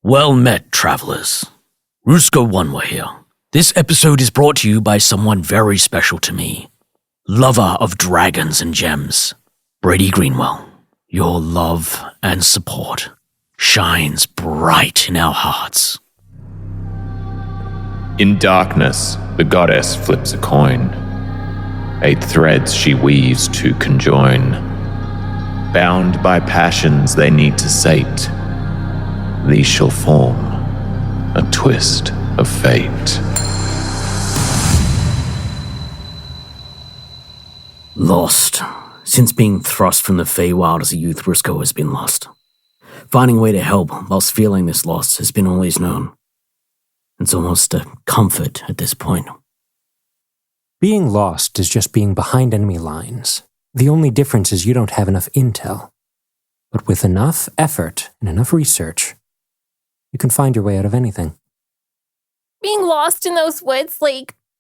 Well met, travelers. Rusco Wanwa here. This episode is brought to you by someone very special to me. Lover of dragons and gems. Braye Greenwell. Your love and support shines bright in our hearts. In darkness, the goddess flips a coin. 8 threads she weaves to conjoin. Bound by passions they need to sate, these shall form a twist of fate. Lost. Since being thrust from the Feywild as a youth, Rusco has been lost. Finding a way to help whilst feeling this loss has been all he's known. It's almost a comfort at this point. Being lost is just being behind enemy lines. The only difference is you don't have enough intel. But with enough effort and enough research, you can find your way out of anything. Being lost in those woods,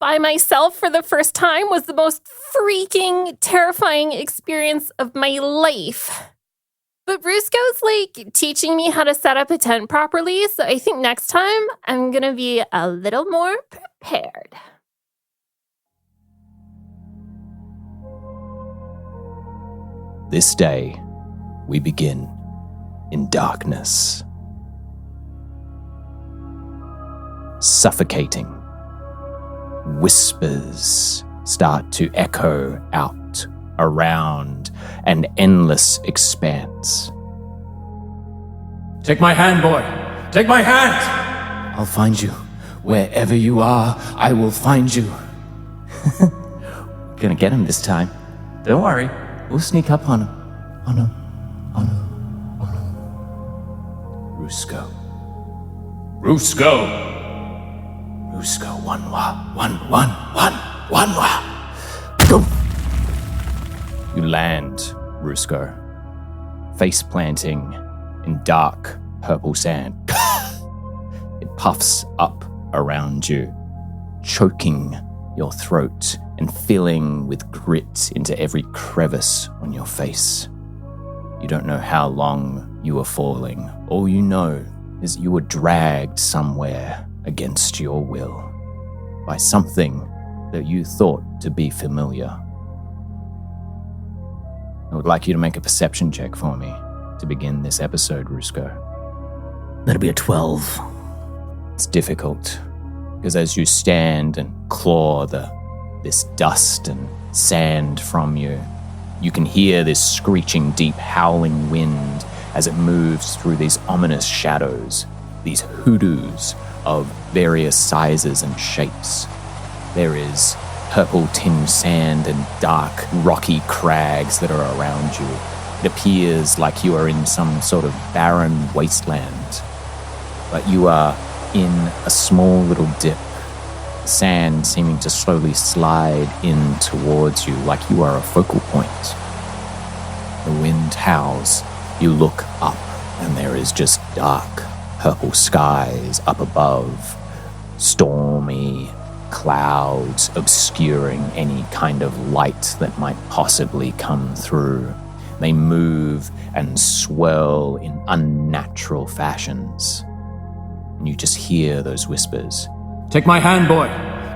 by myself for the first time was the most freaking terrifying experience of my life. But Rusco's, teaching me how to set up a tent properly, so I think next time I'm gonna be a little more prepared. This day, we begin in darkness. Suffocating. Whispers start to echo out around an endless expanse. Take my hand, boy! Take my hand! I'll find you. Wherever you are, I will find you. Gonna get him this time. Don't worry. We'll sneak up on him. On him. Rusco. Rusco, Wanwa. Go! You land, Rusco, face planting in dark purple sand. It puffs up around you, choking your throat and filling with grit into every crevice on your face. You don't know how long you are falling. All you know is you were dragged somewhere against your will by something that you thought to be familiar. I would like you to make a perception check for me to begin this episode, Rusco. That'll be a 12. It's difficult, because as you stand and claw this dust and sand from you, you can hear this screeching, deep, howling wind as it moves through these ominous shadows, these hoodoos of various sizes and shapes. There is purple-tinged sand and dark, rocky crags that are around you. It appears like you are in some sort of barren wasteland, but you are in a small little dip, sand seeming to slowly slide in towards you like you are a focal point. The wind howls. You look up, and there is just dark, purple skies up above, stormy clouds obscuring any kind of light that might possibly come through. They move and swirl in unnatural fashions. And you just hear those whispers. Take my hand, boy!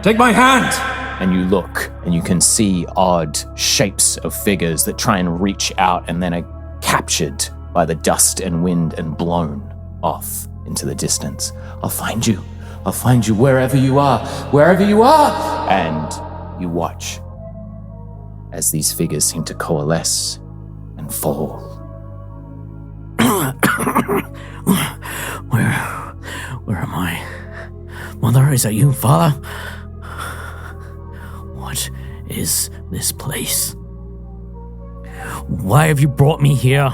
Take my hand! And you look, and you can see odd shapes of figures that try and reach out and then are captured by the dust and wind and blown off into the distance. I'll find you wherever you are. And you watch as these figures seem to coalesce and fall. Where am I? Mother, is that you, Father? What is this place? Why have you brought me here?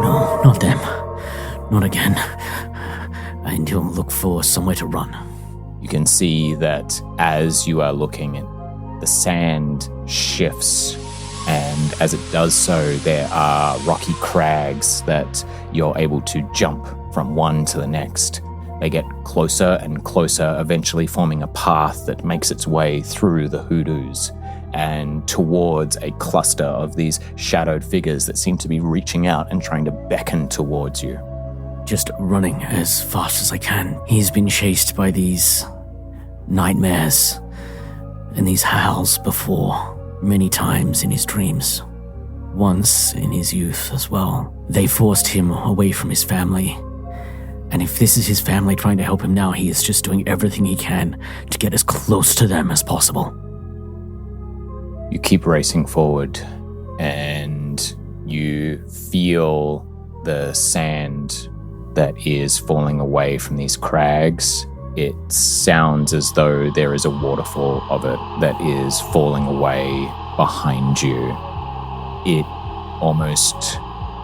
No, not them. Not again. I need to look for somewhere to run. You can see that as you are looking, the sand shifts, and as it does so, there are rocky crags that you're able to jump from one to the next. They get closer and closer, eventually forming a path that makes its way through the hoodoos and towards a cluster of these shadowed figures that seem to be reaching out and trying to beckon towards you. Just running as fast as I can. He's been chased by these nightmares and these howls before, many times in his dreams. Once in his youth as well. They forced him away from his family. And if this is his family trying to help him now, he is just doing everything he can to get as close to them as possible. You keep racing forward, and you feel the sand that is falling away from these crags. It sounds as though there is a waterfall of it that is falling away behind you. It almost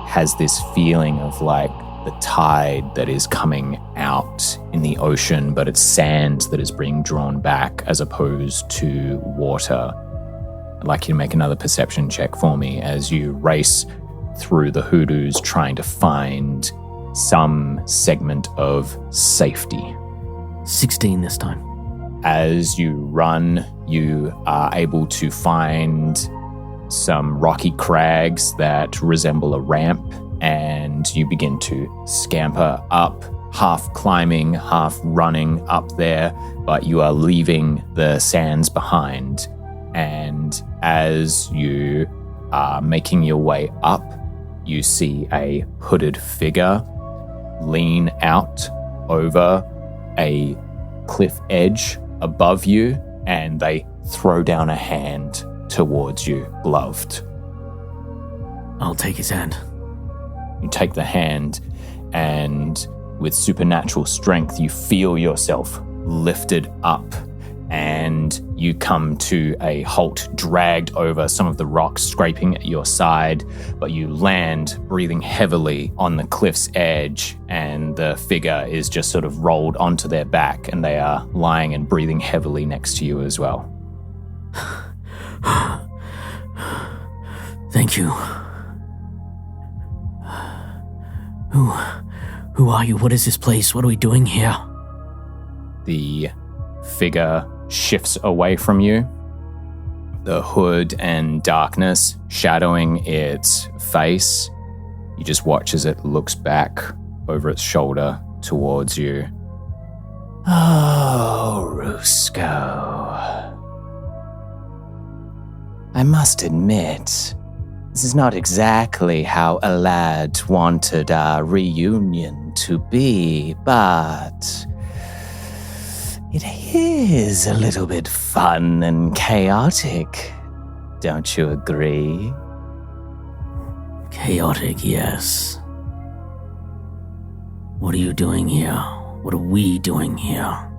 has this feeling of like the tide that is coming out in the ocean, but it's sand that is being drawn back as opposed to water. I'd like you to make another perception check for me as you race through the hoodoos trying to find some segment of safety. 16 this time. As you run, you are able to find some rocky crags that resemble a ramp, and you begin to scamper up, half climbing, half running up there, but you are leaving the sands behind. And as you are making your way up, you see a hooded figure lean out over a cliff edge above you, and they throw down a hand towards you, gloved. I'll take his hand. You take the hand, and with supernatural strength, you feel yourself lifted up, and you come to a halt, dragged over some of the rocks, scraping at your side, but you land breathing heavily on the cliff's edge, and the figure is just sort of rolled onto their back, and they are lying and breathing heavily next to you as well. Thank you. Who are you? What is this place? What are we doing here? The figure shifts away from you, the hood and darkness shadowing its face. You just watch as it looks back over its shoulder towards you. Oh, Rusco. I must admit, this is not exactly how a lad wanted our reunion to be, but it is a little bit fun and chaotic. Don't you agree? Chaotic, yes. What are you doing here? What are we doing here?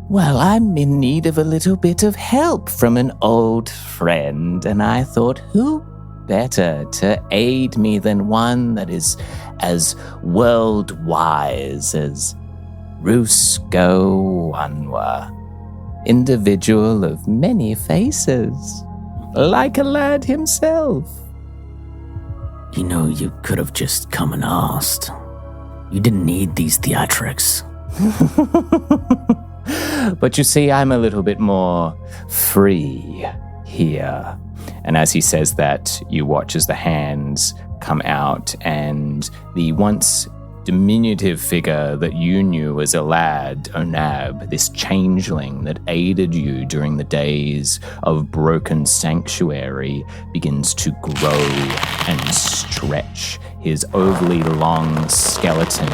Well, I'm in need of a little bit of help from an old friend, and I thought, who better to aid me than one that is as world-wise as Rusco Wanwa, individual of many faces, like a lad himself. You know, you could have just come and asked. You didn't need these theatrics. But you see, I'm a little bit more free here. And as he says that, you watch as the hands come out, and the once diminutive figure that you knew as a lad, Onab, this changeling that aided you during the days of Broken Sanctuary, begins to grow and stretch. His overly long skeleton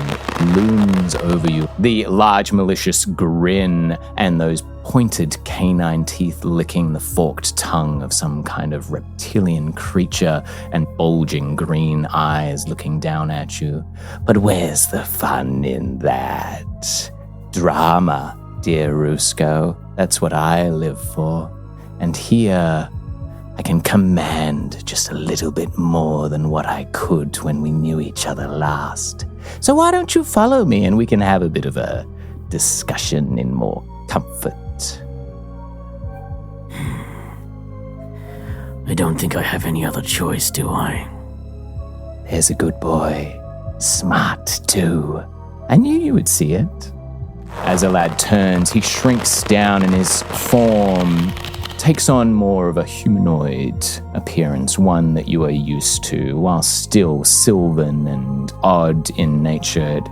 looms over you. The large malicious grin and those pointed canine teeth licking the forked tongue of some kind of reptilian creature, and bulging green eyes looking down at you. But where's the fun in that? Drama, dear Rusco. That's what I live for. And here, I can command just a little bit more than what I could when we knew each other last. So why don't you follow me and we can have a bit of a discussion in more comfort? I don't think I have any other choice, do I? There's a good boy. Smart, too. I knew you would see it. As a lad turns, he shrinks down and his form takes on more of a humanoid appearance, one that you are used to. While still sylvan and odd in nature, it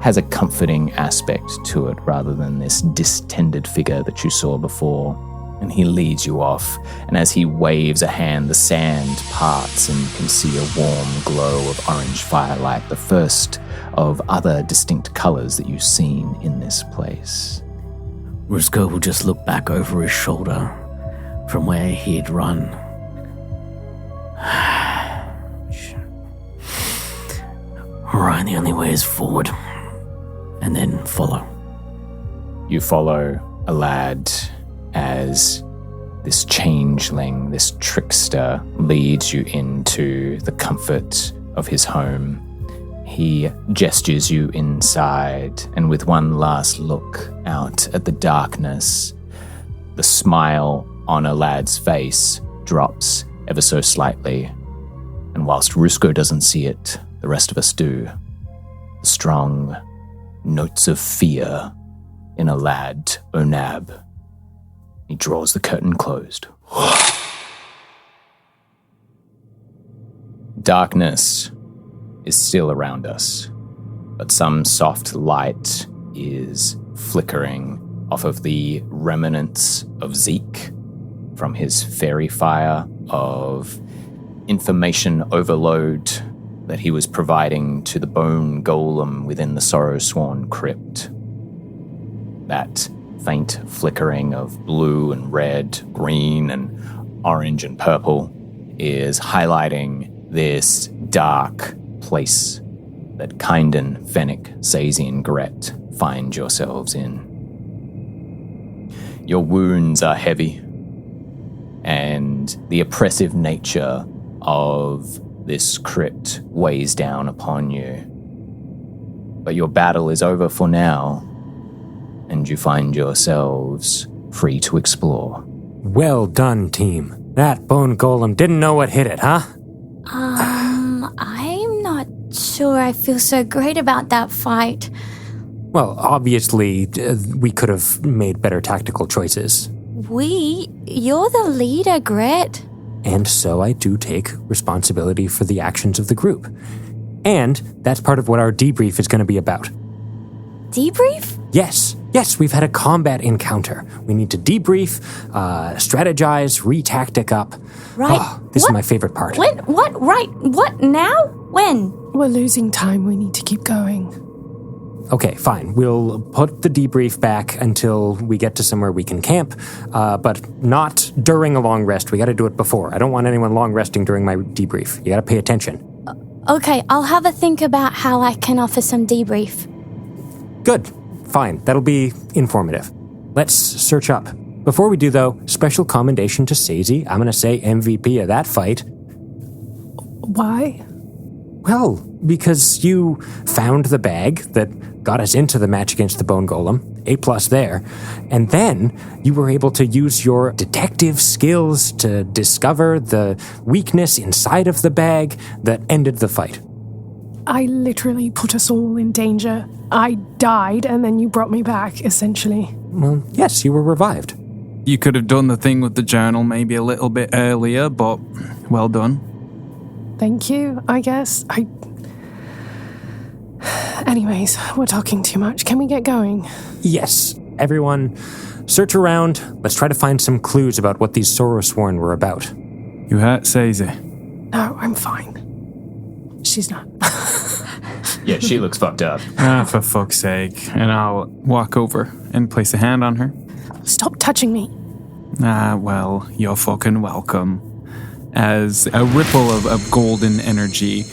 has a comforting aspect to it rather than this distended figure that you saw before. And he leads you off, and as he waves a hand, the sand parts and you can see a warm glow of orange firelight, the first of other distinct colors that you've seen in this place. Rusco will just look back over his shoulder from where he'd run. Alright, the only way is forward. And then follow. You follow a lad as this changeling, this trickster, leads you into the comfort of his home. He gestures you inside, and with one last look out at the darkness, the smile on a lad's face drops ever so slightly. And whilst Rusco doesn't see it, the rest of us do. The strong notes of fear in a lad Onab. He draws the curtain closed. Darkness is still around us, but some soft light is flickering off of the remnants of Zeke from his fairy fire of information overload that he was providing to the bone golem within the Sorrow-Sworn crypt. That faint flickering of blue and red, green and orange and purple is highlighting this dark place that Kynden, Fennec, Sazey and Gret find yourselves in. Your wounds are heavy, and the oppressive nature of this crypt weighs down upon you. But your battle is over for now, and you find yourselves free to explore. Well done, team. That bone golem didn't know what hit it, huh? I'm not sure I feel so great about that fight. Well, obviously, we could have made better tactical choices. You're the leader, Gret. And so I do take responsibility for the actions of the group. And that's part of what our debrief is going to be about. Debrief? Yes, we've had a combat encounter. We need to debrief, strategize, re-tactic up. Right. Oh, this is my favorite part. When? What? Right. What? Now? When? We're losing time. We need to keep going. Okay, fine. We'll put the debrief back until we get to somewhere we can camp, but not during a long rest. We gotta do it before. I don't want anyone long resting during my debrief. You gotta pay attention. Okay, I'll have a think about how I can offer some debrief. Good. Fine. That'll be informative. Let's search up. Before we do, though, special commendation to Sazey. I'm gonna say MVP of that fight. Why? Well, because you found the bag that got us into the match against the Bone Golem, A+ there, and then you were able to use your detective skills to discover the weakness inside of the bag that ended the fight. I literally put us all in danger. I died, and then you brought me back, essentially. Well, yes, you were revived. You could have done the thing with the journal maybe a little bit earlier, but well done. Thank you, I guess. Anyways, we're talking too much. Can we get going? Yes. Everyone, search around. Let's try to find some clues about what these Sorrow-Sworn were about. You hurt, Sazey? No, I'm fine. She's not. Yeah, she looks fucked up. For fuck's sake. And I'll walk over and place a hand on her. Stop touching me. Well, you're fucking welcome. As a ripple of golden energy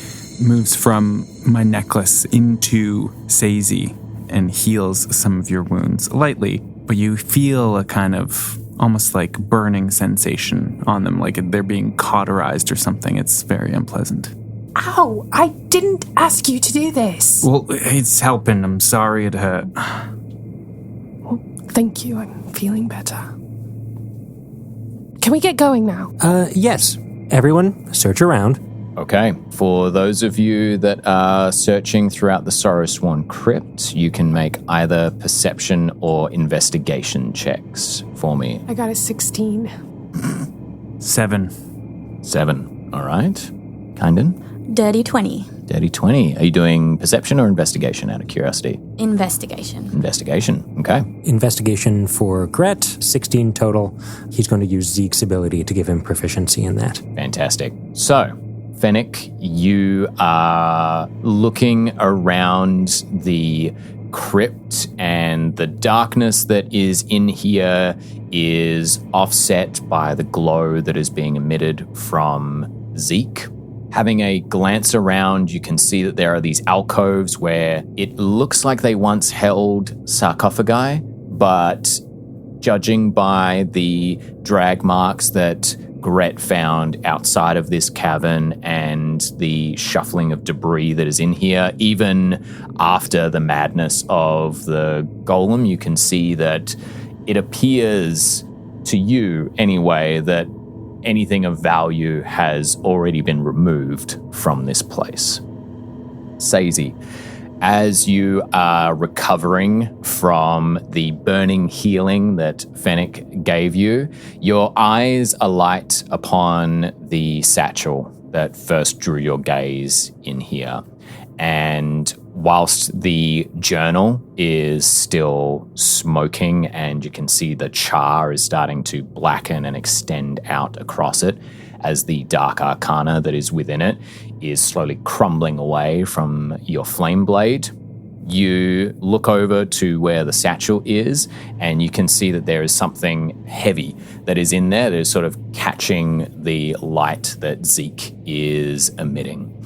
moves from my necklace into Sazey and heals some of your wounds lightly, but you feel a kind of almost like burning sensation on them, like they're being cauterized or something. It's very unpleasant. Ow! I didn't ask you to do this. Well, it's helping. I'm sorry it hurt. Well, thank you. I'm feeling better. Can we get going now? Yes. Everyone, search around. Okay. For those of you that are searching throughout the Sorrowsworn Crypt, you can make either perception or investigation checks for me. I got a 16. 7. All right. Kynden? Dirty 20. Dirty 20. Are you doing perception or investigation out of curiosity? Investigation. Investigation. Okay. Investigation for Gret, 16 total. He's going to use Zeke's ability to give him proficiency in that. Fantastic. So, Fennec, you are looking around the crypt, and the darkness that is in here is offset by the glow that is being emitted from Zeke. Having a glance around, you can see that there are these alcoves where it looks like they once held sarcophagi, but judging by the drag marks that Gret found outside of this cavern and the shuffling of debris that is in here, even after the madness of the golem, you can see that it appears to you anyway that anything of value has already been removed from this place. Sazey, as you are recovering from the burning healing that Fennec gave you, your eyes alight upon the satchel that first drew your gaze in here. And whilst the journal is still smoking and you can see the char is starting to blacken and extend out across it as the dark arcana that is within it is slowly crumbling away from your flame blade, you look over to where the satchel is and you can see that there is something heavy that is in there that is sort of catching the light that Zeke is emitting.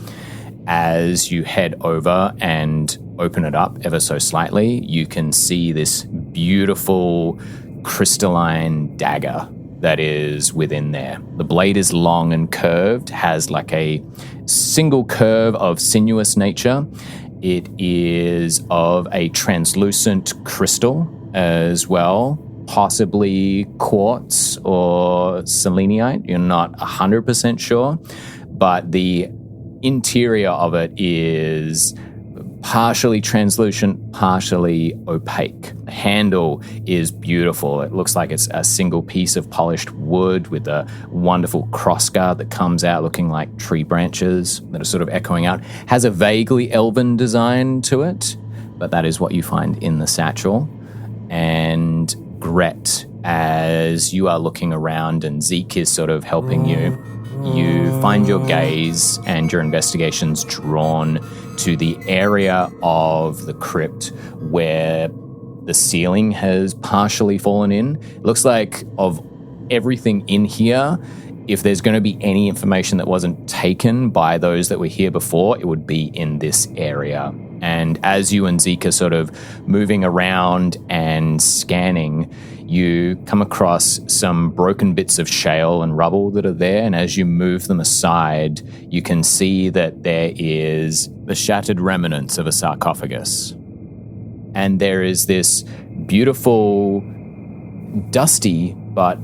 As you head over and open it up ever so slightly, you can see this beautiful crystalline dagger that is within there. The blade is long and curved, has like a single curve of sinuous nature. It is of a translucent crystal as well, possibly quartz or selenite. You're not 100% sure, but the interior of it is partially translucent, partially opaque. The handle is beautiful. It looks like it's a single piece of polished wood with a wonderful crossguard that comes out looking like tree branches that are sort of echoing out. Has a vaguely elven design to it, but that is what you find in the satchel. And Gret, as you are looking around and Zeke is sort of helping you, you find your gaze and your investigations drawn to the area of the crypt where the ceiling has partially fallen in. It looks like of everything in here, if there's going to be any information that wasn't taken by those that were here before, it would be in this area. And as you and Zeke are sort of moving around and scanning, you come across some broken bits of shale and rubble that are there, and as you move them aside, you can see that there is the shattered remnants of a sarcophagus. And there is this beautiful, dusty, but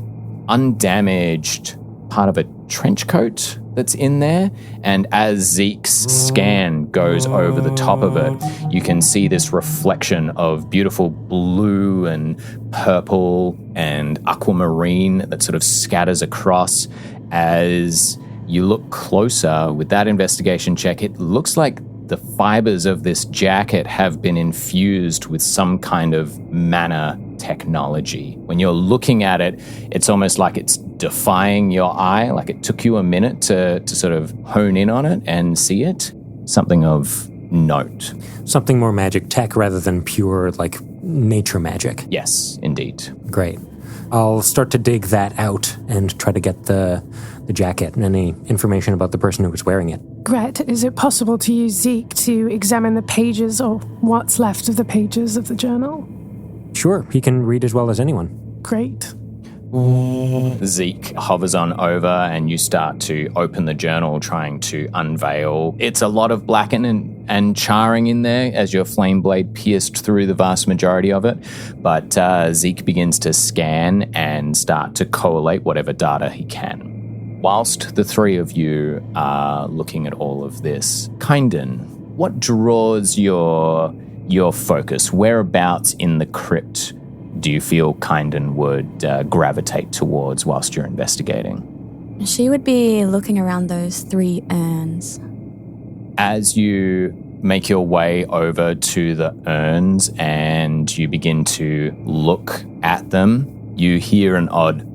undamaged part of a trench coat that's in there. And as Zeke's scan goes over the top of it, you can see this reflection of beautiful blue and purple and aquamarine that sort of scatters across. As you look closer with that investigation check, it looks like the fibers of this jacket have been infused with some kind of mana technology. When you're looking at it, it's almost like it's defying your eye, like it took you a minute to sort of hone in on it and see it. Something of note. Something more magic tech rather than pure, like, nature magic. Yes, indeed. Great. I'll start to dig that out and try to get the jacket and any information about the person who was wearing it. Gret, is it possible to use Zeke to examine the pages or what's left of the pages of the journal? Sure, he can read as well as anyone. Great. Zeke hovers on over and you start to open the journal, trying to unveil. It's a lot of blackening and charring in there as your flame blade pierced through the vast majority of it. But Zeke begins to scan and start to collate whatever data he can. Whilst the three of you are looking at all of this, Kynden, what draws your focus? Whereabouts in the crypt do you feel Kynden would gravitate towards whilst you're investigating? She would be looking around those 3 urns. As you make your way over to the urns and you begin to look at them, you hear an odd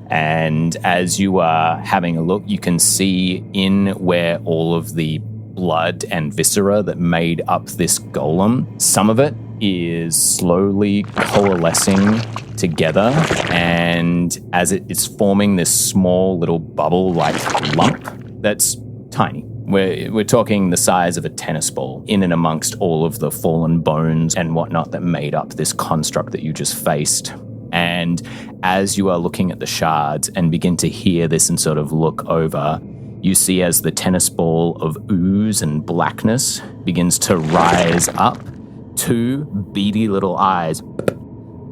and as you are having a look, you can see in where all of the blood and viscera that made up this golem, some of it is slowly coalescing together, and as it is forming this small little bubble-like lump that's tiny. We're talking the size of a tennis ball in and amongst all of the fallen bones and whatnot that made up this construct that you just faced. And as you are looking at the shards and begin to hear this and sort of look over, you see as the tennis ball of ooze and blackness begins to rise up, 2 beady little eyes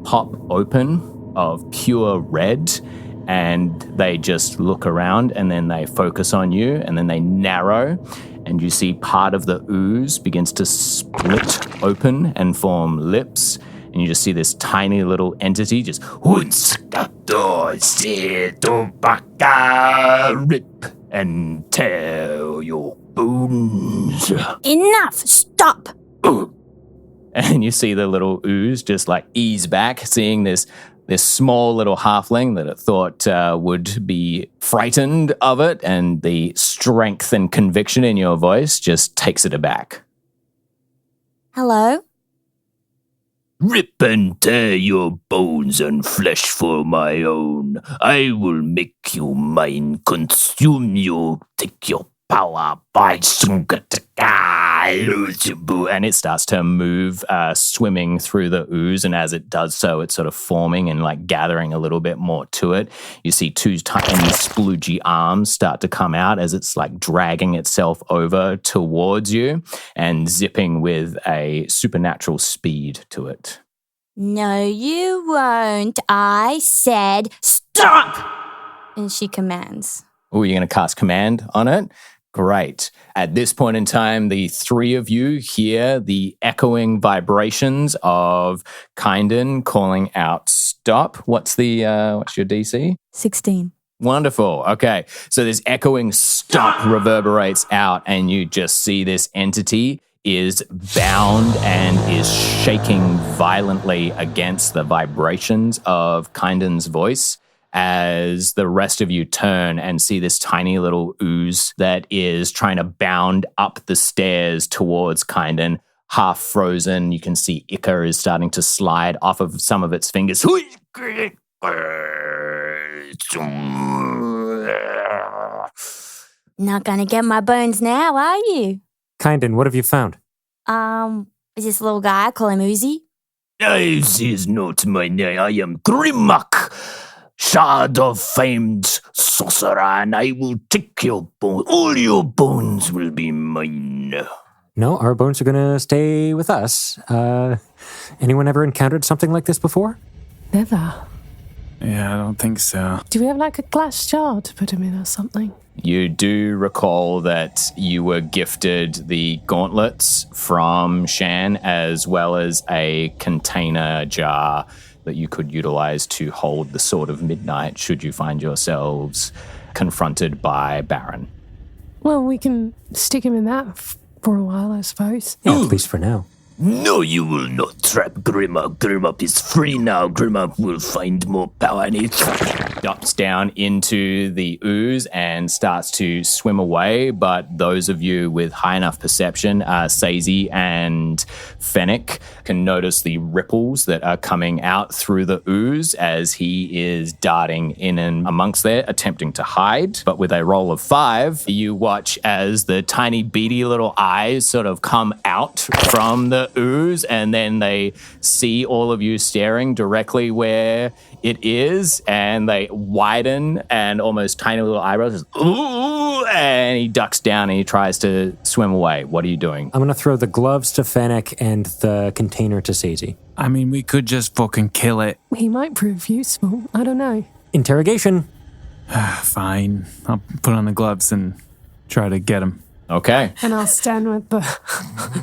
pop open of pure red, and they just look around and then they focus on you and then they narrow, and you see part of the ooze begins to split open and form lips, and you just see this tiny little entity just rip and tear your bones. Enough! Stop! And you see the little ooze just like ease back, seeing this small little halfling that it thought would be frightened of it, and the strength and conviction in your voice just takes it aback. Hello? Rip and tear your bones and flesh for my own. I will make you mine, consume you, take your power by and it starts to move, swimming through the ooze, and as it does so, it's sort of forming and like gathering a little bit more to it. You see 2 tiny sploogey arms start to come out as it's like dragging itself over towards you and zipping with a supernatural speed to it. No, you won't. I said stop! And she commands. Oh, you're going to cast command on it? Great. At this point in time, the 3 of you hear the echoing vibrations of Kynden calling out stop. What's your DC? 16. Wonderful. Okay. So this echoing stop reverberates out, and you just see this entity is bound and is shaking violently against the vibrations of Kynden's voice, as the rest of you turn and see this tiny little ooze that is trying to bound up the stairs towards Kynden, half frozen. You can see Ica is starting to slide off of some of its fingers. Not gonna get my bones now, are you? Kynden, what have you found? Is this little guy? I call him Uzi. Uzi is not my name. I am Grimmuck, shard of famed sorcerer, and I will take your bones. All your bones will be mine. No, our bones are going to stay with us. Anyone ever encountered something like this before? Never. Yeah, I don't think so. Do we have like a glass jar to put him in or something? You do recall that you were gifted the gauntlets from Shan, as well as a container jar that you could utilize to hold the Sword of Midnight should you find yourselves confronted by Baron. Well, we can stick him in that for a while, I suppose. Oh, at least for now. No, you will not trap Grimmuck. Grimmuck is free now. Grimmuck will find more power and it drops down into the ooze and starts to swim away. But those of you with high enough perception, Sazey and Fennec, can notice the ripples that are coming out through the ooze as he is darting in and amongst there, attempting to hide. But with a roll of 5, you watch as the tiny beady little eyes sort of come out from the ooze, and then they see all of you staring directly where it is, and they widen, and almost tiny little eyebrows just, ooh, And he ducks down and he tries to swim away. What are you doing? I'm going to throw the gloves to Fennec and the container to Sazey. I mean, we could just fucking kill it. He might prove useful. I don't know. Interrogation. Fine. I'll put on the gloves and try to get him. Okay. And I'll stand with the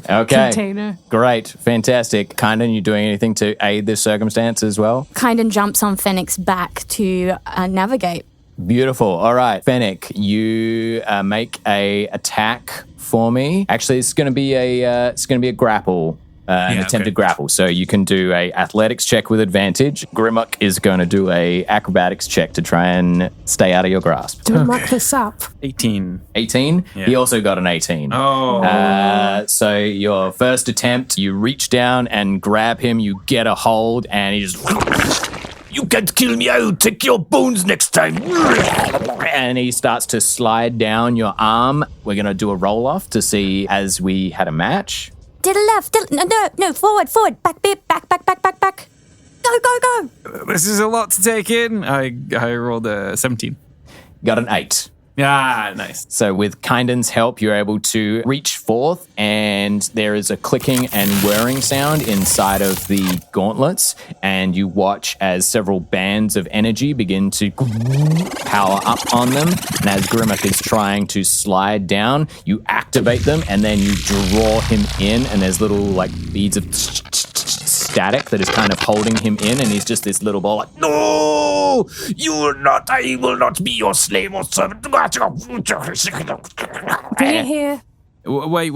Okay. container. Great. Fantastic. Kynden, you doing anything to aid this circumstance as well? Kynden jumps on Fennec's back to navigate. Beautiful. All right. Fennec, you make a attack for me. Actually, it's going to be a grapple. An attempted grapple. So you can do a athletics check with advantage. Grimmuck is going to do a acrobatics check to try and stay out of your grasp. Don't muck this up. 18. 18? Yeah. He also got an 18. Oh. So your first attempt, you reach down and grab him, you get a hold, and he just... You can't kill me, I'll take your bones next time. And he starts to slide down your arm. We're going to do a roll-off to see as we had a match. To the left, no, forward, back, back. Go. This is a lot to take in. I rolled a 17. Got an 8. Ah, nice. So with Kynden's help, you're able to reach forth, and there is a clicking and whirring sound inside of the gauntlets, and you watch as several bands of energy begin to power up on them, and as Grimmuck is trying to slide down, you activate them, and then you draw him in, and there's little like beads of static that is kind of holding him in, and he's just this little ball like, no, you will not, I will not be your slave or servant. Bring it here. Wait.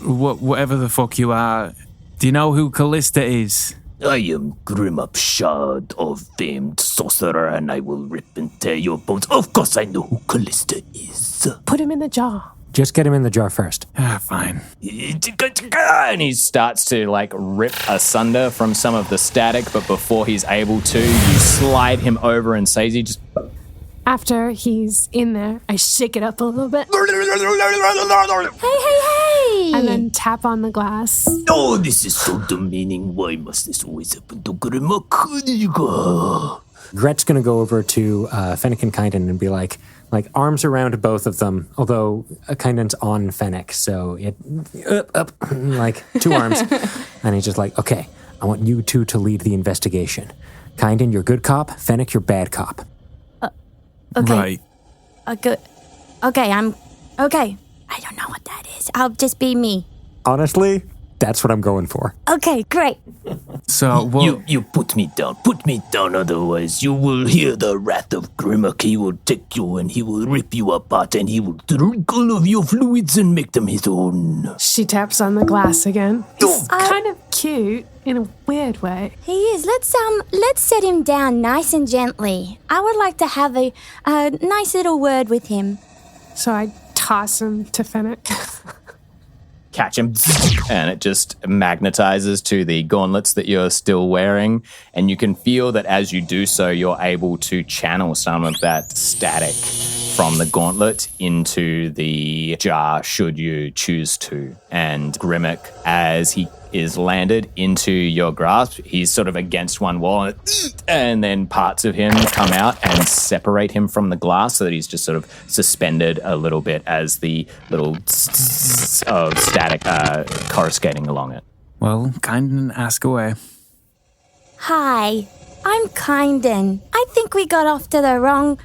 Whatever the fuck you are, do you know who Callista is? I am Grimmup, shard of famed sorcerer, and I will rip and tear your bones. Of course I know who Callista is. Put him in the jar. Just get him in the jar first. Fine. And he starts to like rip asunder from some of the static, but before he's able to, you slide him over, and Sazey just... After he's in there, I shake it up a little bit. Hey! And then tap on the glass. Oh, this is so demeaning. Why must this always happen to Grimmuck? Gret's going to go over to Fennec and Kynden and be like arms around both of them, although Kynden's on Fennec, so it up like two arms. And he's just like, okay, I want you two to lead the investigation. Kynden, you're good cop. Fennec, you're bad cop. Okay. Right. Good. Okay, I'm... Okay. I don't know what that is. I'll just be me. Honestly, that's what I'm going for. Okay, great. So, You put me down, otherwise you will hear the wrath of Grimmuck. He will take you and he will rip you apart and he will drink all of your fluids and make them his own. She taps on the glass again. He's kind of cute in a weird way. He is. Let's set him down nice and gently. I would like to have a nice little word with him. So I toss him to Fennec. catch him, and it just magnetizes to the gauntlets that you're still wearing. And you can feel that as you do so, you're able to channel some of that static from the gauntlet into the jar, should you choose to. And Grimmuck, as he is landed into your grasp, he's sort of against one wall, and then parts of him come out and separate him from the glass so that he's just sort of suspended a little bit as the little of static coruscating along it. Well, Kynden, ask away. Hi, I'm Kynden. I think we got off to the wrong...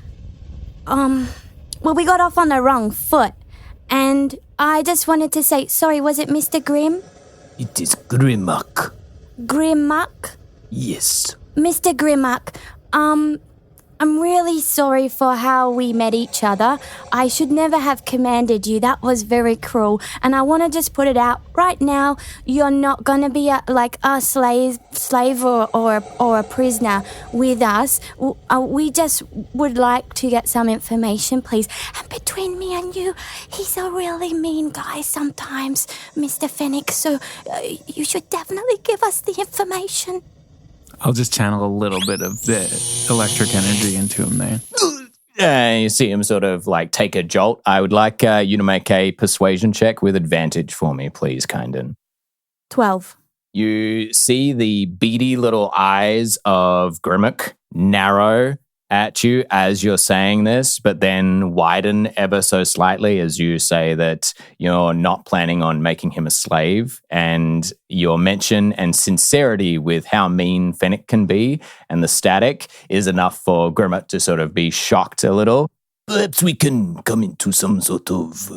we got off on the wrong foot. And I just wanted to say, sorry, was it Mr. Grimm? It is Grimmuck. Grimmuck? Yes. Mr. Grimmuck, I'm really sorry for how we met each other. I should never have commanded you. That was very cruel. And I want to just put it out right now. You're not going to be a slave or a prisoner with us. We just would like to get some information, please. And between me and you, he's a really mean guy sometimes, Mr. Fennec. So you should definitely give us the information. I'll just channel a little bit of the electric energy into him there. You see him sort of like take a jolt. I would like you to make a persuasion check with advantage for me, please, Kynden. 12. You see the beady little eyes of Grimmuck narrow at you as you're saying this, but then widen ever so slightly as you say that you're not planning on making him a slave, and your mention and sincerity with how mean Fennec can be and the static is enough for Grimmet to sort of be shocked a little. Perhaps we can come into some sort of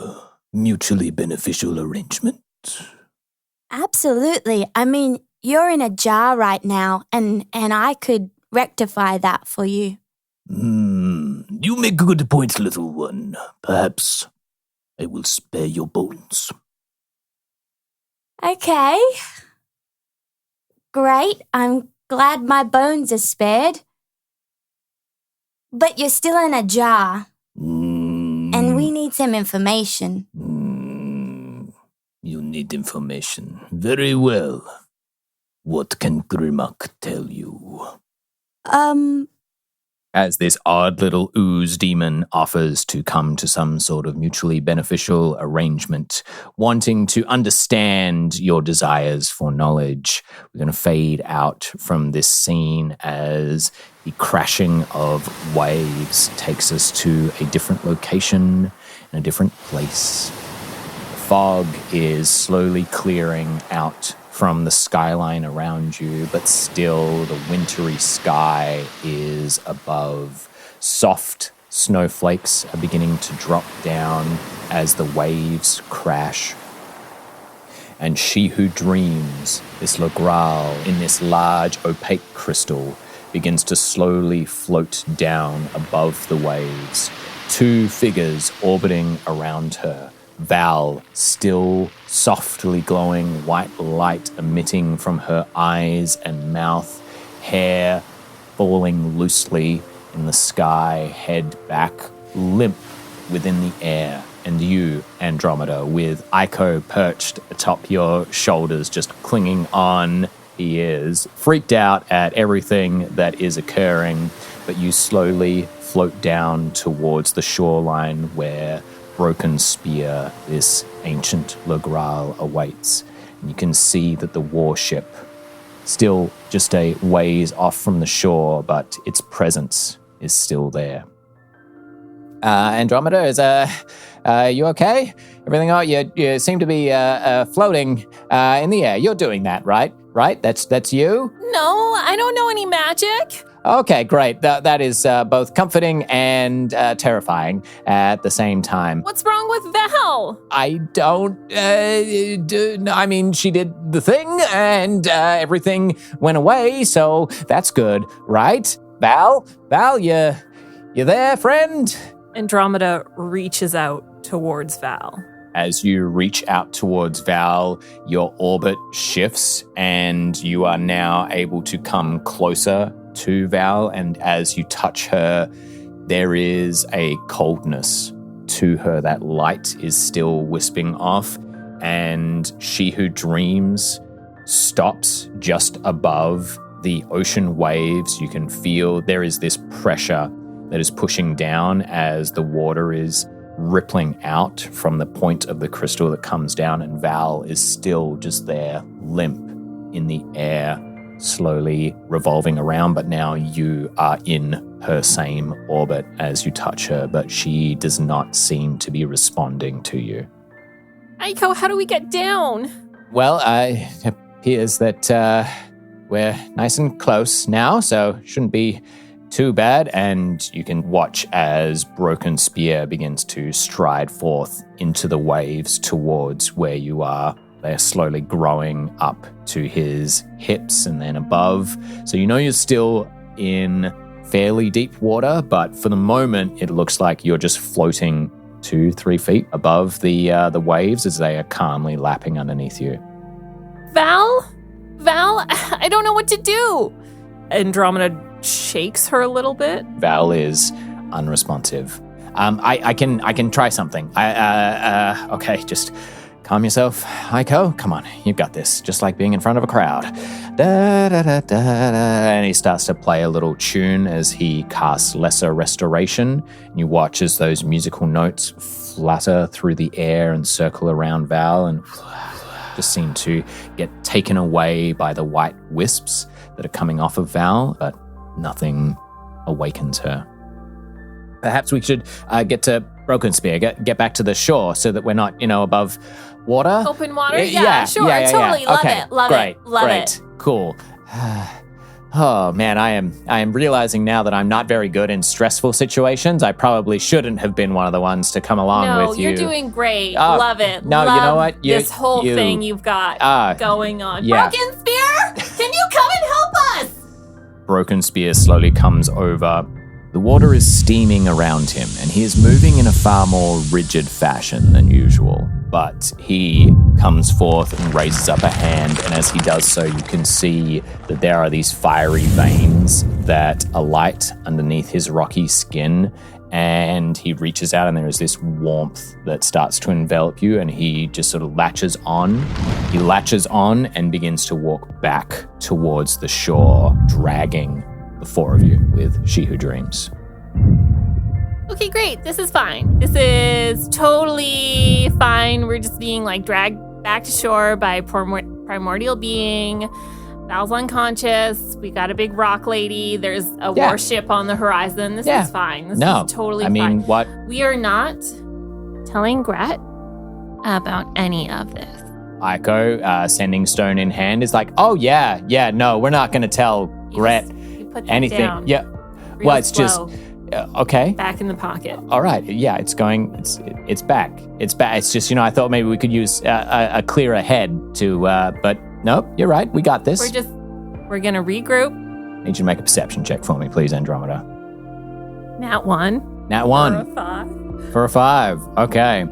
mutually beneficial arrangement. Absolutely. I mean, you're in a jar right now, and I could rectify that for you. You make good points, little one. Perhaps I will spare your bones. Okay. Great. I'm glad my bones are spared. But you're still in a jar. And we need some information. You need information. Very well. What can Grimmack tell you? As this odd little ooze demon offers to come to some sort of mutually beneficial arrangement, wanting to understand your desires for knowledge. We're going to fade out from this scene as the crashing of waves takes us to a different location in a different place. The fog is slowly clearing out from the skyline around you, but still the wintry sky is above. Soft snowflakes are beginning to drop down as the waves crash. And she who dreams, this Logral in this large opaque crystal, begins to slowly float down above the waves. Two figures orbiting around her. Val, still softly glowing white light emitting from her eyes and mouth, hair falling loosely in the sky, head back, limp within the air. And you, Andromeda, with Iko perched atop your shoulders, just clinging on. He is freaked out at everything that is occurring, but you slowly float down towards the shoreline where Broken Spear, this ancient Logral, awaits. And you can see that the warship, still just a ways off from the shore, but its presence is still there. Andromeda, is you okay? Everything all right? You seem to be floating in the air. You're doing that, right? Right? That's you? No, I don't know any magic. Okay, great. That is both comforting and terrifying at the same time. What's wrong with Val? I don't... I mean, she did the thing, and everything went away, so that's good, right? Val, you there, friend? Andromeda reaches out towards Val. As you reach out towards Val, your orbit shifts, and you are now able to come closer to Val, and as you touch her, there is a coldness to her. That light is still wisping off, and she who dreams stops just above the ocean waves. You can feel there is this pressure that is pushing down as the water is rippling out from the point of the crystal that comes down, and Val is still just there, limp in the air, slowly revolving around, but now you are in her same orbit as you touch her, but she does not seem to be responding to you. Iko, how do we get down? Well, it appears that we're nice and close now, so shouldn't be too bad, and you can watch as Broken Spear begins to stride forth into the waves towards where you are. They're slowly growing up to his hips and then above. So you know you're still in fairly deep water, but for the moment, it looks like you're just floating 2-3 feet above the waves as they are calmly lapping underneath you. Val, I don't know what to do. Andromeda shakes her a little bit. Val is unresponsive. I can try something. Okay, just calm yourself, Iko. Come on, you've got this. Just like being in front of a crowd. Da, da, da, da, da. And he starts to play a little tune as he casts Lesser Restoration. And you watch as those musical notes flutter through the air and circle around Val and just seem to get taken away by the white wisps that are coming off of Val, but nothing awakens her. Perhaps we should get to Broken Spear, get back to the shore so that we're not, above water. Open water? Yeah, sure. Totally. Love okay, it. Love great, it. Love great. it. Cool. Oh man, I am realizing now that I'm not very good in stressful situations. I probably shouldn't have been one of the ones to come along with you. No, you're doing great. Love it. No, Love you know what? this whole thing you've got going on. Yeah. Broken Spear, can you come and help us? Broken Spear slowly comes over. The water is steaming around him, and he is moving in a far more rigid fashion than usual. But he comes forth and raises up a hand, and as he does so, you can see that there are these fiery veins that alight underneath his rocky skin, and he reaches out, and there is this warmth that starts to envelop you, and he just sort of latches on. He latches on and begins to walk back towards the shore, dragging the four of you with She Who Dreams. Okay, great. This is fine. This is totally fine. We're just being dragged back to shore by primordial being. Val's unconscious. We got a big rock lady. There's a warship on the horizon. This is fine. This is totally fine. What? We are not telling Gret about any of this. Aiko, sending stone in hand, is like, oh yeah, no, we're not going to tell Gret Put that anything. down. Yeah. Real Well, it's slow. just okay. Back in the pocket. All right. Yeah, it's going. It's back. It's back. It's just I thought maybe we could use a clearer head to. But nope. You're right. We got this. We're gonna regroup. Need you to make a perception check for me, please, Andromeda. Nat 1. Nat 1. For a 5. For a 5. Okay.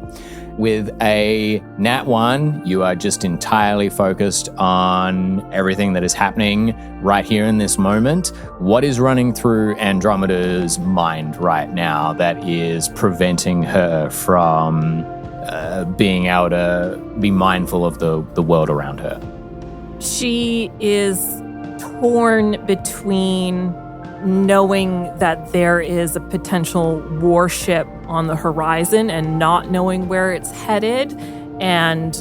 With a Nat 1, you are just entirely focused on everything that is happening right here in this moment. What is running through Andromeda's mind right now that is preventing her from being able to be mindful of the world around her? She is torn between knowing that there is a potential warship on the horizon and not knowing where it's headed, and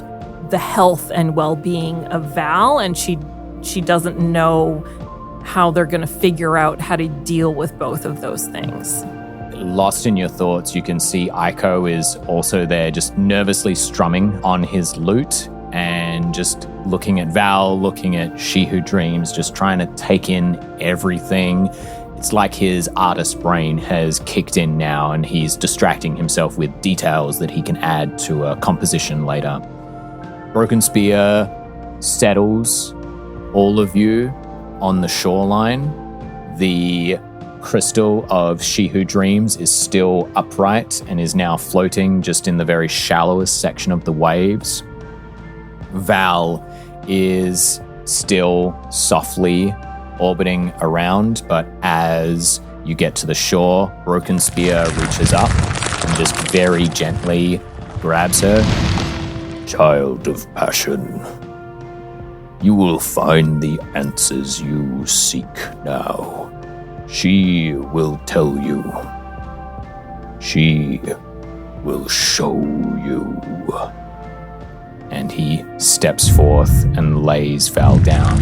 the health and well-being of Val, and she doesn't know how they're going to figure out how to deal with both of those things. Lost in your thoughts, you can see Aiko is also there, just nervously strumming on his lute and just looking at Val, looking at She Who Dreams, just trying to take in everything. It's like his artist brain has kicked in now, and he's distracting himself with details that he can add to a composition later. Broken Spear settles all of you on the shoreline. The crystal of She Who Dreams is still upright and is now floating just in the very shallowest section of the waves. Val is still softly orbiting around, but as you get to the shore, Broken Spear reaches up and just very gently grabs her. Child of passion, you will find the answers you seek now. She will tell you. She will show you. And he steps forth and lays Val down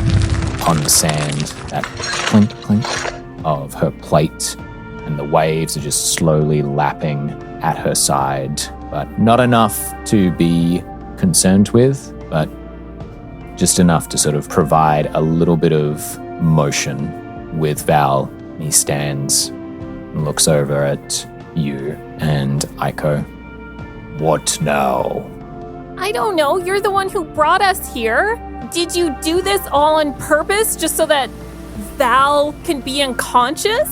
upon the sand, that clink, clink of her plate, and the waves are just slowly lapping at her side, but not enough to be concerned with, but just enough to sort of provide a little bit of motion with Val. He stands and looks over at you and Aiko. What now? I don't know. You're the one who brought us here. Did you do this all on purpose just so that Val can be unconscious?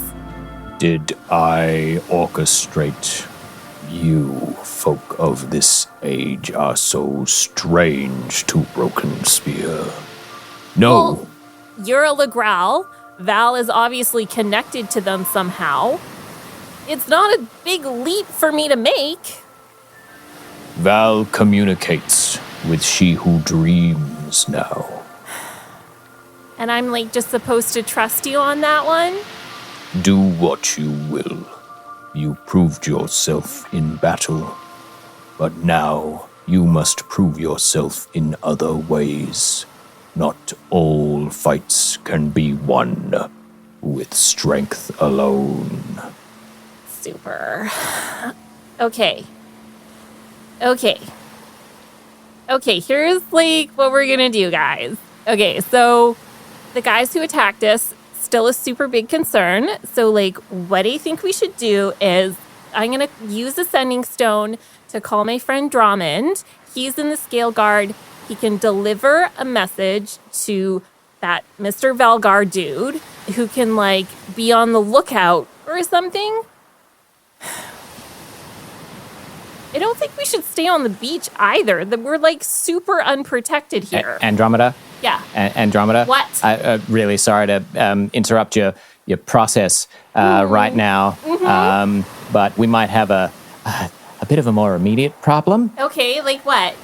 Did I orchestrate? You folk of this age are so strange to Broken Spear. No. Well, you're a Legral. Val is obviously connected to them somehow. It's not a big leap for me to make. Val communicates with She Who Dreams now. And I'm just supposed to trust you on that one? Do what you will. You proved yourself in battle, but now you must prove yourself in other ways. Not all fights can be won. with strength alone. Super. Okay, here's what we're gonna do, guys. Okay, so the guys who attacked us still a super big concern. So what I think we should do is I'm gonna use a sending stone to call my friend Drummond. He's in the scale guard. He can deliver a message to that Mr. Valgar dude who can be on the lookout or something. I don't think we should stay on the beach either. We're super unprotected here. Andromeda? Yeah. Andromeda? What? I'm really sorry to interrupt your process right now, but we might have a bit of a more immediate problem. Okay, what?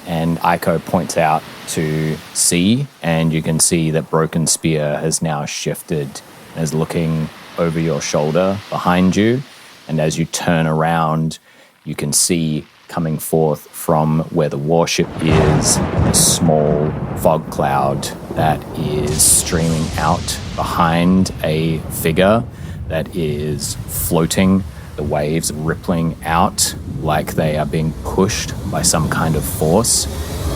And Aiko points out to C, and you can see that Broken Spear has now shifted and is looking over your shoulder behind you. And as you turn around, you can see coming forth from where the warship is a small fog cloud that is streaming out behind a figure that is floating, the waves rippling out like they are being pushed by some kind of force.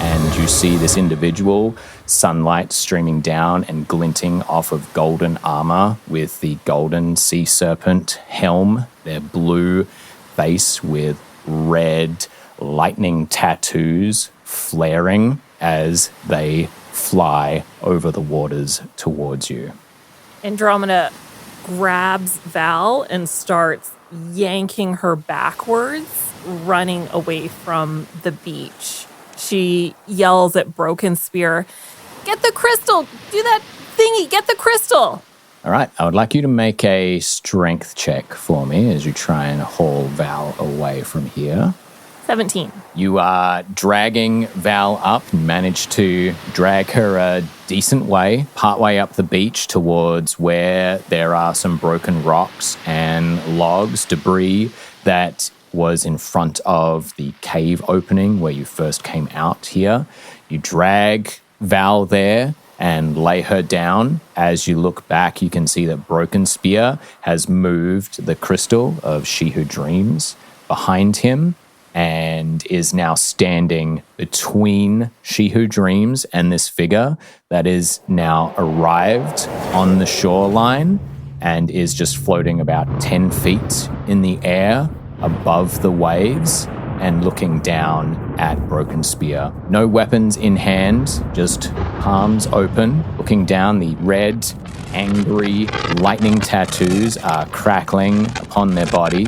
And you see this individual, sunlight streaming down and glinting off of golden armor with the golden sea serpent helm, their blue face with red lightning tattoos flaring as they fly over the waters towards you. Andromeda grabs Val and starts yanking her backwards, running away from the beach. She yells at Broken Spear, "Get the crystal! Do that thingy! Get the crystal!" All right, I would like you to make a strength check for me as you try and haul Val away from here. 17. You are dragging Val up and manage to drag her a decent way, partway up the beach towards where there are some broken rocks and logs, debris that was in front of the cave opening where you first came out here. You drag Val there and lay her down. As you look back, you can see that Broken Spear has moved the crystal of She Who Dreams behind him and is now standing between She Who Dreams and this figure that is now arrived on the shoreline and is just floating about 10 feet in the air above the waves and looking down at Broken Spear. No weapons in hand, just palms open, looking down. The red, angry, lightning tattoos are crackling upon their body.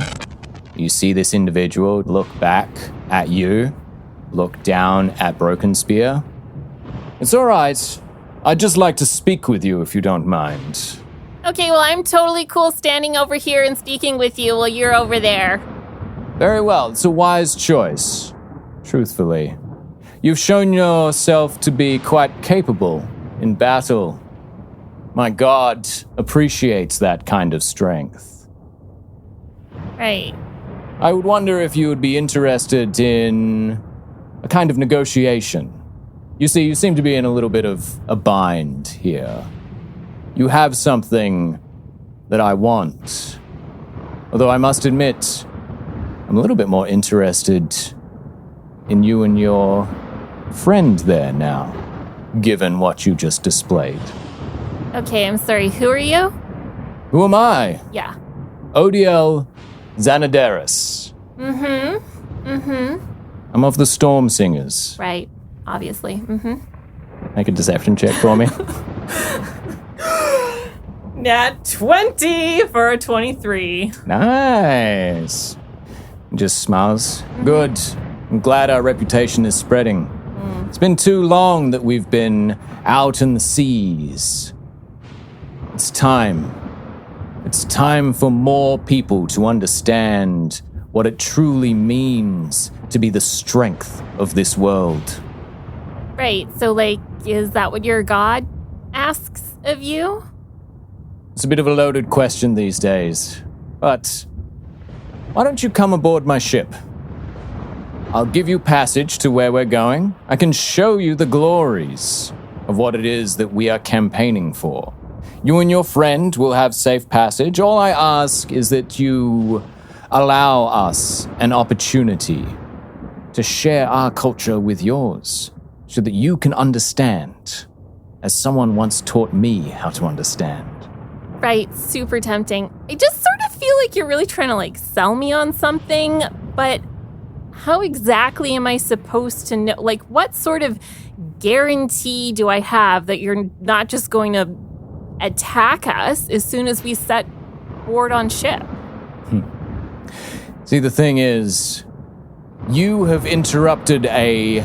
You see this individual look back at you, look down at Broken Spear. "It's all right. I'd just like to speak with you if you don't mind." Okay, well, I'm totally cool standing over here and speaking with you while you're over there. Very well. It's a wise choice, truthfully. You've shown yourself to be quite capable in battle. My god appreciates that kind of strength. Right. I would wonder if you would be interested in a kind of negotiation. You see, you seem to be in a little bit of a bind here. You have something that I want. Although I must admit, I'm a little bit more interested in you and your friend there now, given what you just displayed. Okay, I'm sorry. Who are you? Who am I? Yeah. Odiel Xanaderis. I'm of the Storm Singers. Right. Obviously. Make a deception check for me. Nat 20 for a 23. Nice. Just smiles. Good. I'm glad our reputation is spreading. It's been too long that we've been out in the seas. It's time. It's time for more people to understand what it truly means to be the strength of this world. Right. So, is that what your god asks of you? It's a bit of a loaded question these days, but why don't you come aboard my ship? I'll give you passage to where we're going. I can show you the glories of what it is that we are campaigning for. You and your friend will have safe passage. All I ask is that you allow us an opportunity to share our culture with yours so that you can understand, as someone once taught me how to understand. Right, super tempting. I just sort of feel like you're really trying to sell me on something, but how exactly am I supposed to know? What sort of guarantee do I have that you're not just going to attack us as soon as we set board on ship? See, the thing is, you have interrupted a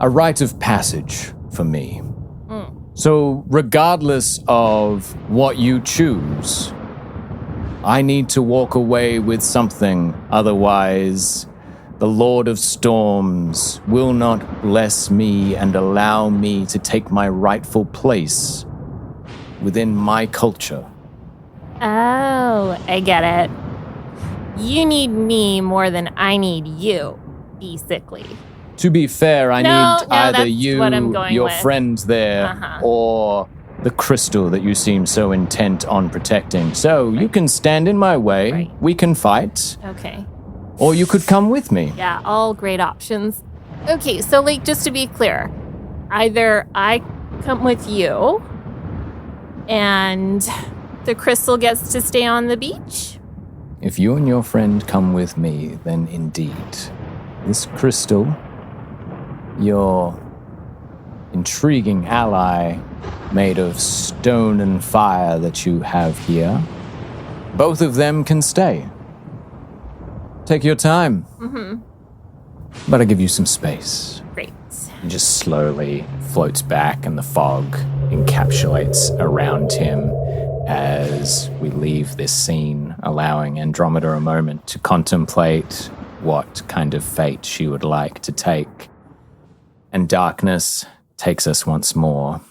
rite of passage for me. So regardless of what you choose, I need to walk away with something. Otherwise, the Lord of Storms will not bless me and allow me to take my rightful place within my culture. Oh, I get it. You need me more than I need you, basically. To be fair, I need either you, your with. friend there, or the crystal that you seem so intent on protecting. So you can stand in my way, we can fight. Okay. Or you could come with me. Yeah, all great options. Okay, so just to be clear, either I come with you and the crystal gets to stay on the beach? If you and your friend come with me, then indeed, this crystal, your intriguing ally made of stone and fire that you have here, both of them can stay. Take your time. But I give you some space. Great. He just slowly floats back and the fog encapsulates around him as we leave this scene, allowing Andromeda a moment to contemplate what kind of fate she would like to take. And darkness takes us once more.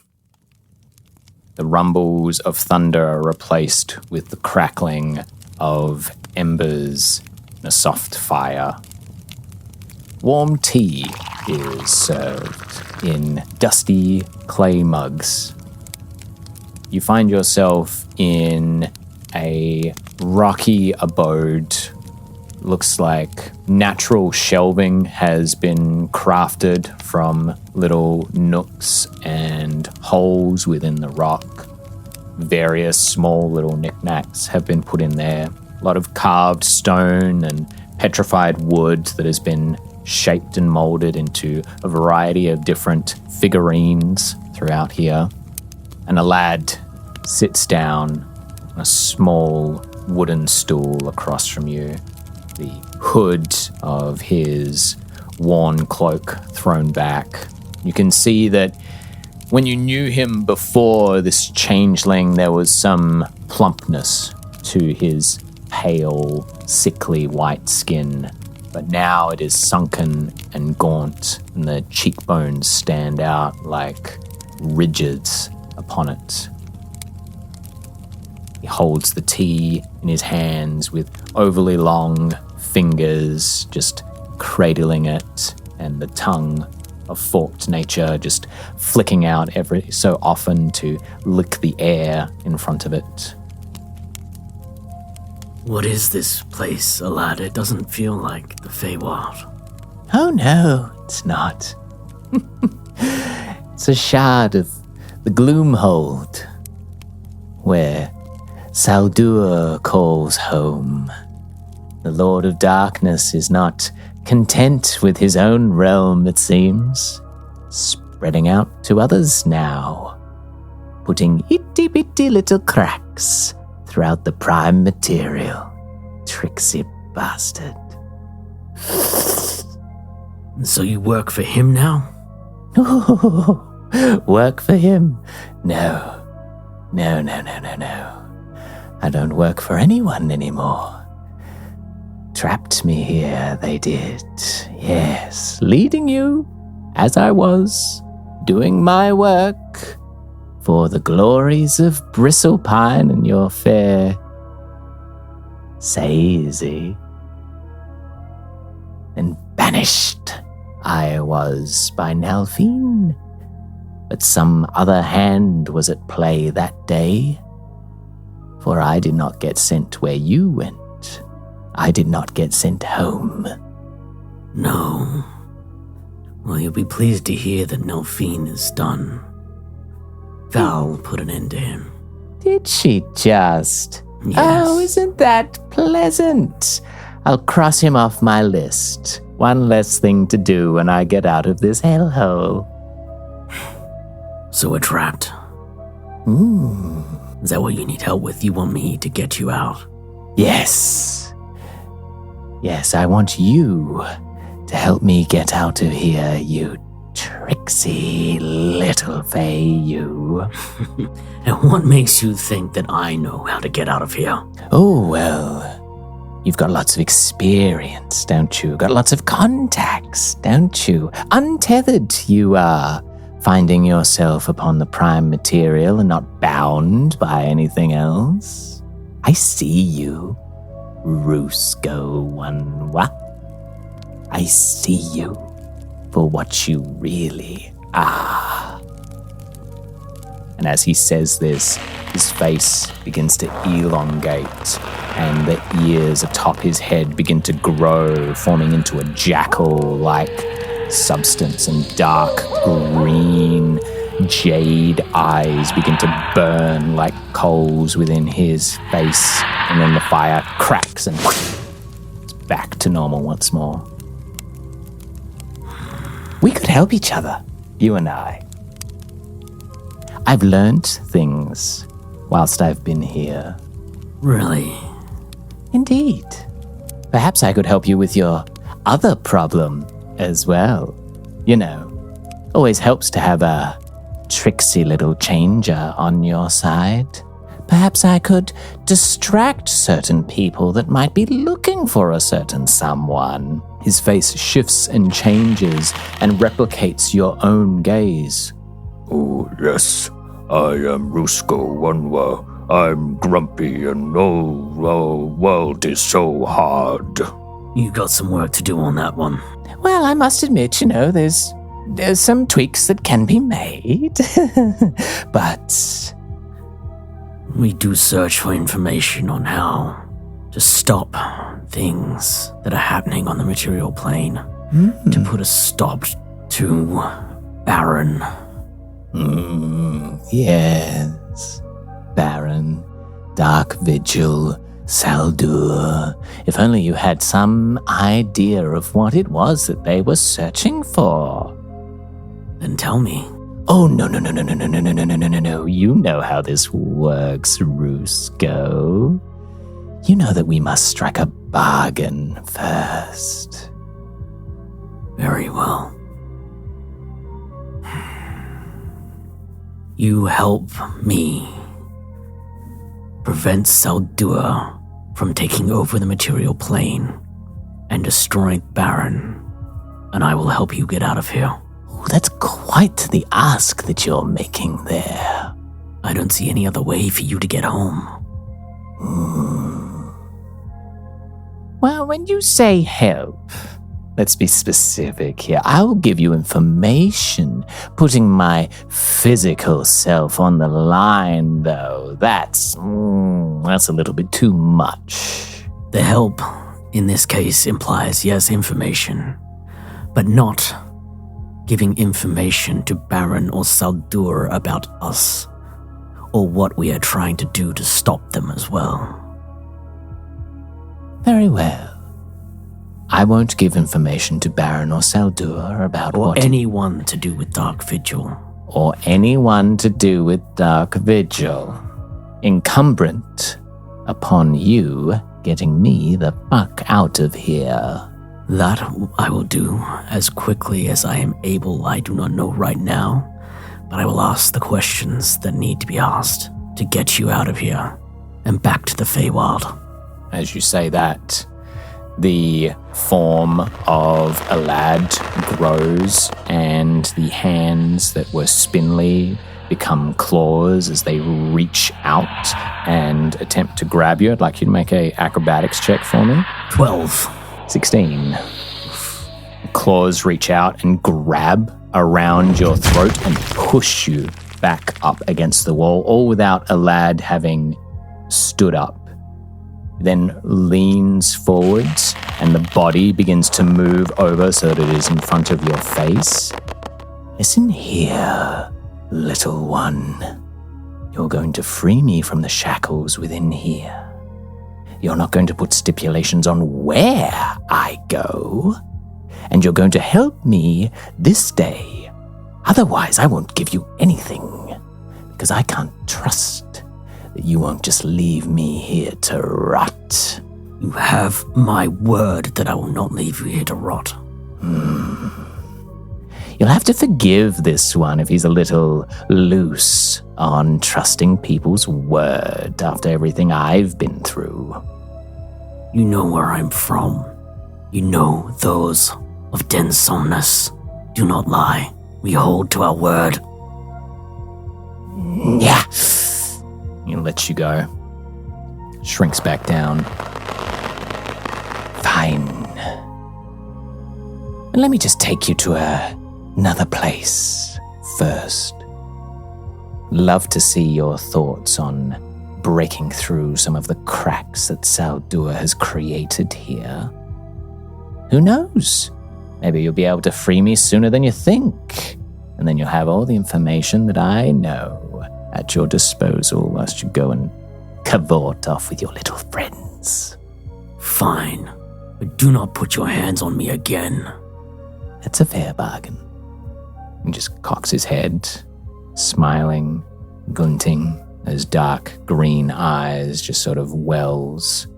The rumbles of thunder are replaced with the crackling of embers in a soft fire. Warm tea is served in dusty clay mugs. You find yourself in a rocky abode. Looks like natural shelving has been crafted from little nooks and holes within the rock. Various small little knickknacks have been put in there. A lot of carved stone and petrified wood that has been shaped and molded into a variety of different figurines throughout here. And a lad sits down on a small wooden stool across from you, the hood of his worn cloak thrown back. You can see that when you knew him before, this changeling, there was some plumpness to his pale, sickly white skin. But now it is sunken and gaunt, and the cheekbones stand out like ridges upon it. He holds the tea in his hands with overly long fingers, just cradling it, and the tongue of forked nature just flicking out every so often to lick the air in front of it. What is this place, lad? It doesn't feel like the Feywild. Oh no, it's not. It's a shard of the Gloomhold, where Saldur calls home. The Lord of Darkness is not content with his own realm, it seems. Spreading out to others now, putting itty-bitty little cracks throughout the prime material. Tricksy bastard. So you work for him now? Work for him? No. I don't work for anyone anymore. Trapped me here, they did. Yes, leading you, as I was, doing my work, for the glories of Bristlepine and your fair Sazey. And banished I was by Nalfine, but some other hand was at play that day. For I did not get sent where you went. I did not get sent home. No. Well, you'll be pleased to hear that Nelphine is done. Val put an end to him. Did she just? Yes. Oh, isn't that pleasant? I'll cross him off my list. One less thing to do when I get out of this hellhole. So we're trapped. Is that what you need help with? You want me to get you out? Yes. Yes, I want you to help me get out of here, you tricksy little fae, you. And what makes you think that I know how to get out of here? Oh, well, you've got lots of experience, don't you? Got lots of contacts, don't you? Untethered you are, finding yourself upon the prime material and not bound by anything else. I see you, Rusco Wanwa. I see you for what you really are. And as he says this, his face begins to elongate, and the ears atop his head begin to grow, forming into a jackal-like substance, and dark green jade eyes begin to burn like coals within his face, and then the fire cracks and it's back to normal once more. We could help each other, you and I. I've learned things whilst I've been here. Really? Indeed. Perhaps I could help you with your other problem as well. You know, always helps to have a tricksy little changer on your side. Perhaps I could distract certain people that might be looking for a certain someone. His face shifts and changes and replicates your own gaze. Oh, yes, I am Rusco Wanwa. I'm grumpy and the world is so hard. You got some work to do on that one. Well, I must admit, you know, there's some tweaks that can be made. But we do search for information on how to stop things that are happening on the material plane. To put a stop to Baron. Yes. Baron, Dark Vigil, Saldur. If only you had some idea of what it was that they were searching for. Then tell me. Oh, no. You know how this works, Rusco. You know that we must strike a bargain first. Very well. You help me prevent Saldur from taking over the material plane and destroying Baron, and I will help you get out of here. Oh, that's quite the ask that you're making there. I don't see any other way for you to get home. Well, when you say help, let's be specific here. I will give you information. Putting my physical self on the line, though, that's a little bit too much. The help, in this case, implies, yes, information, but not giving information to Baron or Saldur about us, or what we are trying to do to stop them as well. Very well. I won't give information to Baron or Saldur about or anyone to do with Dark Vigil. Or anyone to do with Dark Vigil. Incumbent upon you getting me the fuck out of here. That I will do as quickly as I am able. I do not know right now, but I will ask the questions that need to be asked to get you out of here and back to the Feywild. As you say that, the form of a lad grows, and the hands that were spindly become claws as they reach out and attempt to grab you. I'd like you to make an acrobatics check for me. 12. 16. claws reach out and grab around your throat and push you back up against the wall, all without a lad having stood up. Then leans forwards and the body begins to move over so that it is in front of your face. Listen here, little one. You're going to free me from the shackles within here. You're not going to put stipulations on where I go. And you're going to help me this day. Otherwise, I won't give you anything. Because I can't trust that you won't just leave me here to rot. You have my word that I will not leave you here to rot. You'll have to forgive this one if he's a little loose on trusting people's word after everything I've been through. You know where I'm from. You know those of Densomnus. Do not lie. We hold to our word. Yeah. He lets you go. Shrinks back down. Fine. But let me just take you to another place first. Love to see your thoughts on breaking through some of the cracks that Saldua has created here. Who knows? Maybe you'll be able to free me sooner than you think, and then you'll have all the information that I know at your disposal whilst you go and cavort off with your little friends. Fine, but do not put your hands on me again. That's a fair bargain. He just cocks his head, smiling, glinting. Those dark green eyes just sort of wells.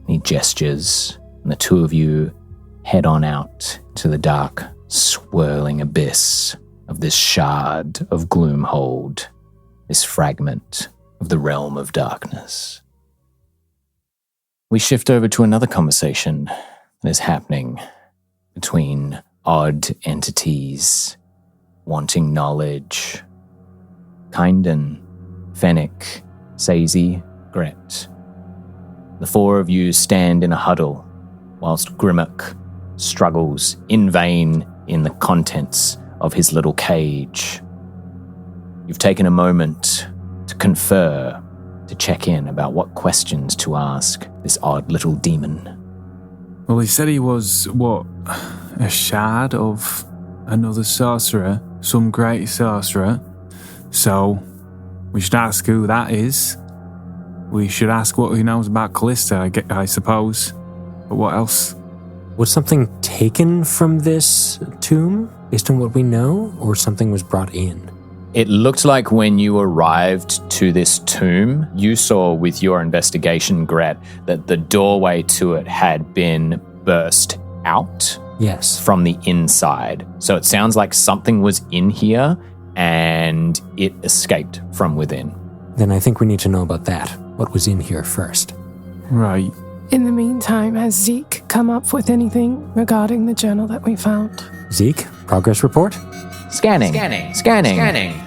He gestures, and the two of you head on out to the dark, swirling abyss of this shard of Gloomhold, this fragment of the realm of darkness. We shift over to another conversation that is happening between odd entities wanting knowledge. Kynden, Fennec, Sazey, Gret. The four of you stand in a huddle whilst Grimmock struggles in vain in the contents of his little cage. You've taken a moment to confer, to check in about what questions to ask this odd little demon. Well, he said he was, a shard of another sorcerer, some great sorcerer. So, we should ask who that is. We should ask what he knows about Callista, I suppose. But what else? Was something taken from this tomb, based on what we know, or something was brought in? It looked like when you arrived to this tomb, you saw with your investigation, Gret, that the doorway to it had been burst out. Yes. From the inside. So it sounds like something was in here and it escaped from within. Then I think we need to know about that. What was in here first? Right. In the meantime, has Zeke come up with anything regarding the journal that we found? Zeke, progress report? Scanning.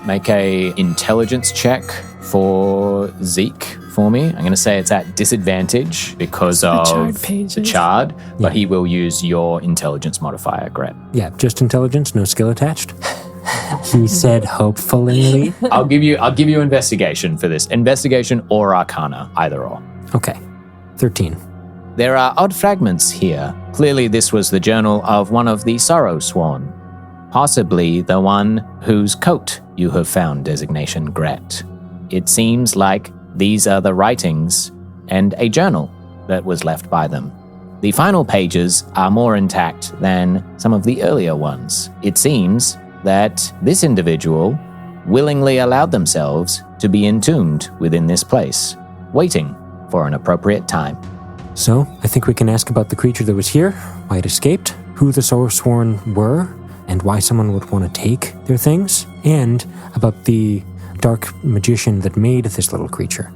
Make a intelligence check for Zeke for me. I'm going to say it's at disadvantage because of the chard, but he will use your intelligence modifier, Gret. Yeah, just intelligence, no skill attached. He said hopefully. I'll give you investigation for this. Investigation or arcana, either or. Okay. 13. There are odd fragments here. Clearly this was the journal of one of the Sorrow Sworn. Possibly the one whose coat you have found designation Gret. It seems like these are the writings and a journal that was left by them. The final pages are more intact than some of the earlier ones. It seems that this individual willingly allowed themselves to be entombed within this place, waiting for an appropriate time. So, I think we can ask about the creature that was here, why it escaped, who the Sorrow-sworn were, and why someone would want to take their things, and about the dark magician that made this little creature.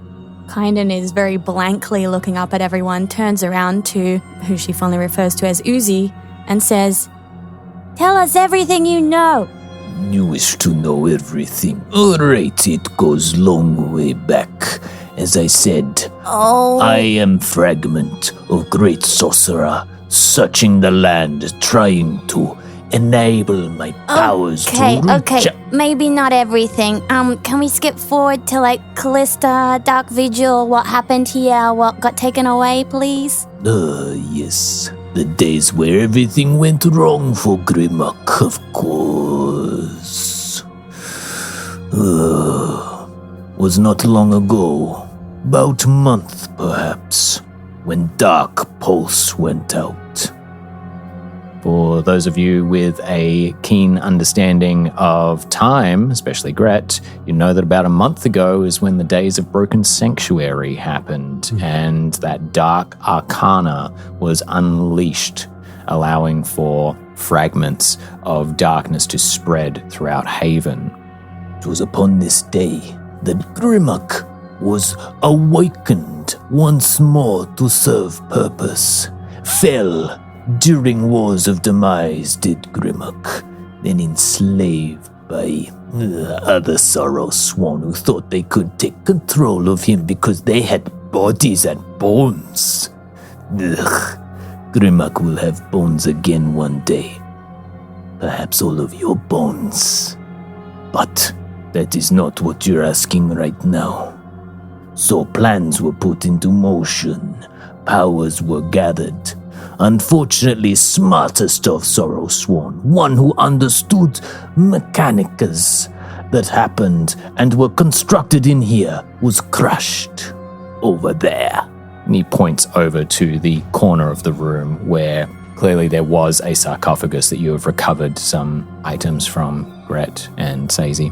Kynden is very blankly looking up at everyone, turns around to who she fondly refers to as Uzi, and says, "Tell us everything you know." You wish to know everything. All right, it goes long way back. As I said, I am fragment of great sorcerer searching the land, trying to enable my powers to reach. Okay, maybe not everything. Can we skip forward to Callista, Dark Vigil, what happened here, what got taken away, please? Yes. The days where everything went wrong for Grimmack, of course. Was not long ago, about a month perhaps, when Dark Pulse went out. For those of you with a keen understanding of time, especially Gret, you know that about a month ago is when the Days of Broken Sanctuary happened, and that dark arcana was unleashed, allowing for fragments of darkness to spread throughout Haven. It was upon this day that Grimmack was awakened once more to serve purpose. Fell during Wars of Demise, did Grimmack, then enslaved by other Sorrow Sworn who thought they could take control of him because they had bodies and bones. Grimmack will have bones again one day. Perhaps all of your bones. But that is not what you're asking right now. So plans were put into motion. Powers were gathered. Unfortunately, smartest of Sorrow Sworn, one who understood mechanicas that happened and were constructed in here, was crushed over there. And he points over to the corner of the room where clearly there was a sarcophagus that you have recovered some items from, Gret and Sazey.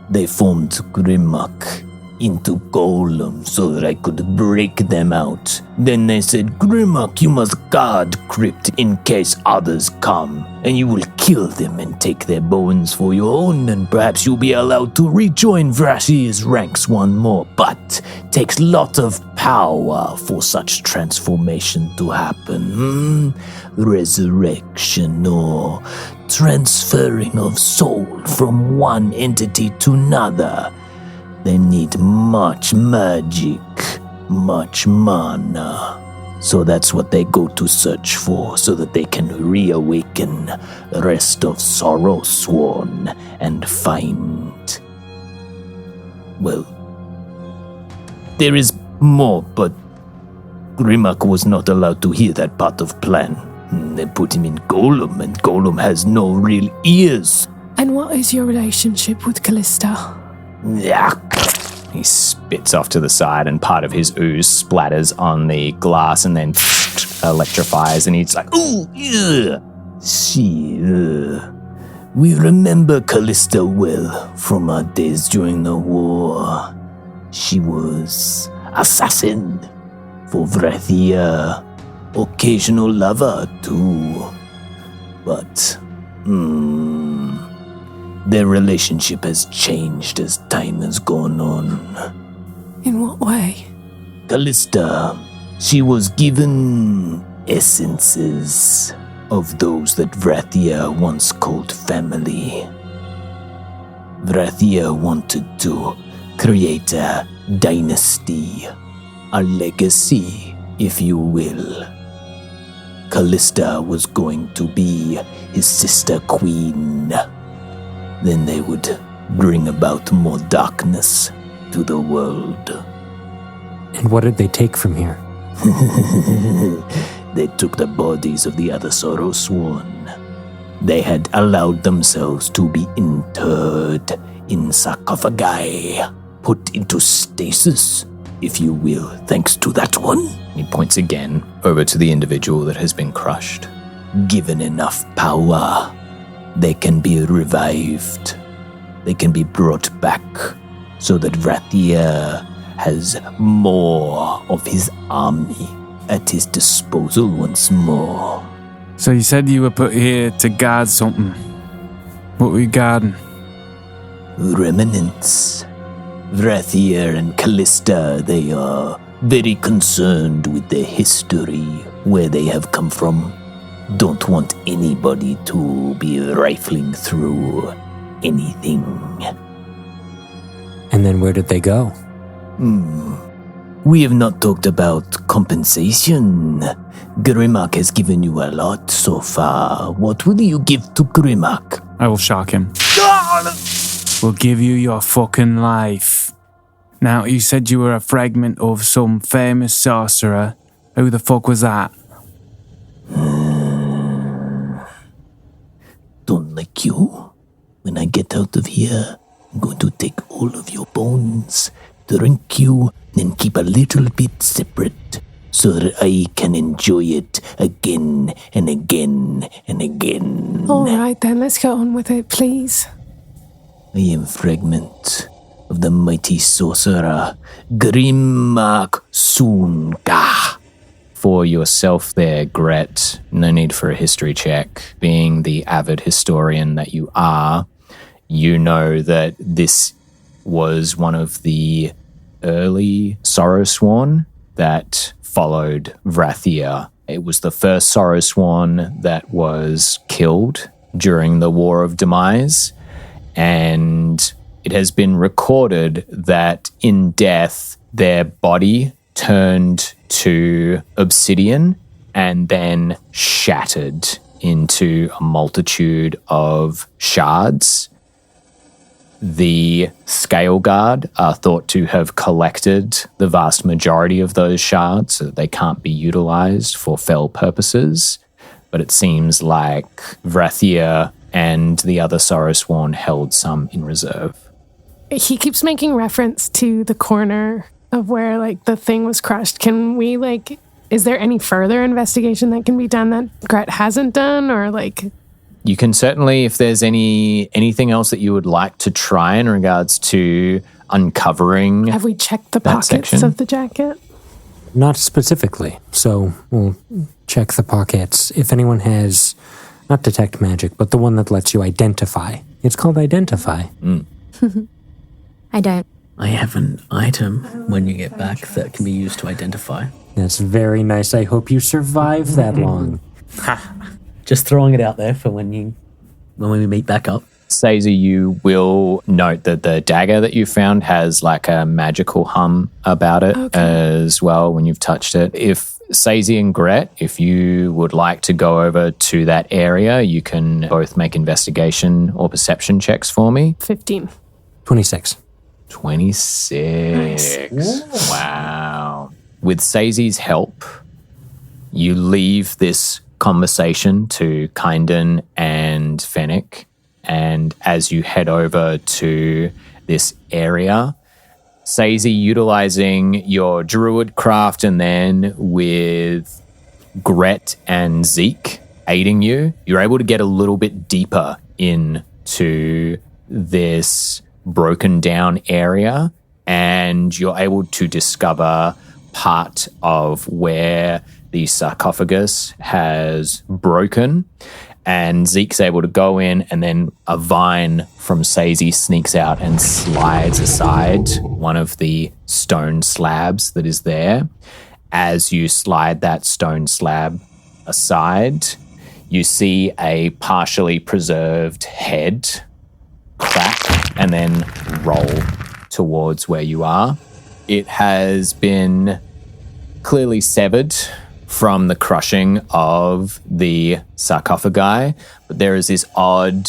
They formed Grimmack into Golem so that I could break them out. Then they said, Grimmack, you must guard Crypt in case others come, and you will kill them and take their bones for your own, and perhaps you'll be allowed to rejoin Vrashi's ranks one more. But takes lot of power for such transformation to happen. Resurrection or transferring of soul from one entity to another. They need much magic, much mana. So that's what they go to search for, so that they can reawaken the rest of Sorrow Sworn and find... Well, there is more, but Grimmack was not allowed to hear that part of plan. They put him in Golem, and Golem has no real ears. And what is your relationship with Callista? He spits off to the side and part of his ooze splatters on the glass and then electrifies, and he's like, ooh, yeah. We remember Callista well from our days during the war. She was assassin for Vrathia, occasional lover too. But, their relationship has changed as time has gone on. In what way? Callista, she was given essences of those that Vrathia once called family. Vrathia wanted to create a dynasty, a legacy, if you will. Callista was going to be his sister queen. Then they would bring about more darkness to the world. And what did they take from here? They took the bodies of the other Sorrow Sworn. They had allowed themselves to be interred in sarcophagi, put into stasis, if you will, thanks to that one. He points again over to the individual that has been crushed. Given enough power, they can be revived. They can be brought back so that Vrathia has more of his army at his disposal once more. So you said you were put here to guard something. What were you guarding? Remnants. Vrathia and Callista, they are very concerned with their history, where they have come from. Don't want anybody to be rifling through anything. And then where did they go? We have not talked about compensation. Grimmack has given you a lot so far. What will you give to Grimmack? I will shock him. We'll give you your fucking life. Now, you said you were a fragment of some famous sorcerer. Who the fuck was that? Don't like you. When I get out of here, I'm going to take all of your bones, drink you, and keep a little bit separate so that I can enjoy it again and again and again. All right, then, let's get on with it, please. I am fragment of the mighty sorcerer Grimmack Soonka. For yourself there, Gret, no need for a history check. Being the avid historian that you are, you know that this was one of the early Sorrowsworn that followed Vrathia. It was the first Sorrowsworn that was killed during the War of Demise, and it has been recorded that in death, their body turned to obsidian and then shattered into a multitude of shards. The Scale Guard are thought to have collected the vast majority of those shards so that they can't be utilized for fell purposes, but it seems like Vrathia and the other Sorrowsworn held some in reserve. He keeps making reference to the corner of where, like, the thing was crushed. Can we, like, is there any further investigation that can be done that Gret hasn't done, or, like... You can certainly, if there's anything else that you would like to try in regards to uncovering... Have we checked the pockets of the jacket? Not specifically, so we'll check the pockets. If anyone has, not detect magic, but the one that lets you identify. It's called Identify. I don't. I have an item when you get back that can be used to identify. That's very nice. I hope you survive that long. Just throwing it out there for when we meet back up. Sazey, you will note that the dagger that you found has like a magical hum about it as well when you've touched it. If Sazey and Gret, if you would like to go over to that area, you can both make investigation or perception checks for me. 15. 26. 26. Nice. Wow. With Sazey's help, you leave this conversation to Kynden and Fennec, and as you head over to this area, Sazey, utilizing your druid craft and then with Gret and Zeke aiding you, you're able to get a little bit deeper into this broken down area, and you're able to discover part of where the sarcophagus has broken, and Zeke's able to go in, and then a vine from Sazey sneaks out and slides aside one of the stone slabs that is there. As you slide that stone slab aside, you see a partially preserved head crack and then roll towards where you are. It has been clearly severed from the crushing of the sarcophagi, but there is this odd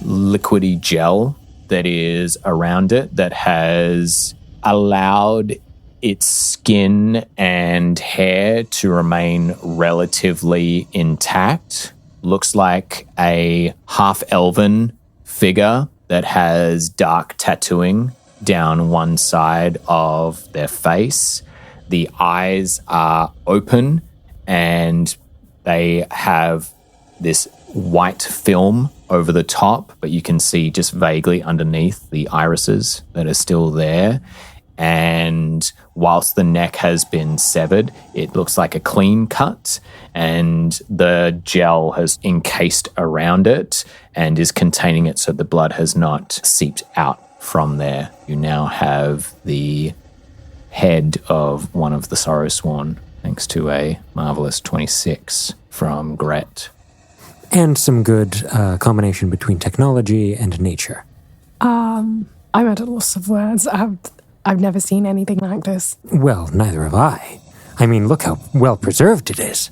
liquidy gel that is around it that has allowed its skin and hair to remain relatively intact. Looks like a half-elven figure that has dark tattooing down one side of their face. The eyes are open and they have this white film over the top, but you can see just vaguely underneath the irises that are still there. And whilst the neck has been severed, it looks like a clean cut, and the gel has encased around it and is containing it so the blood has not seeped out from there. You now have the head of one of the Sorrowsworn, thanks to a marvelous 26 from Gret. And some good combination between technology and nature. I'm at a loss of words. I've never seen anything like this. Well, neither have I. I mean, look how well preserved it is.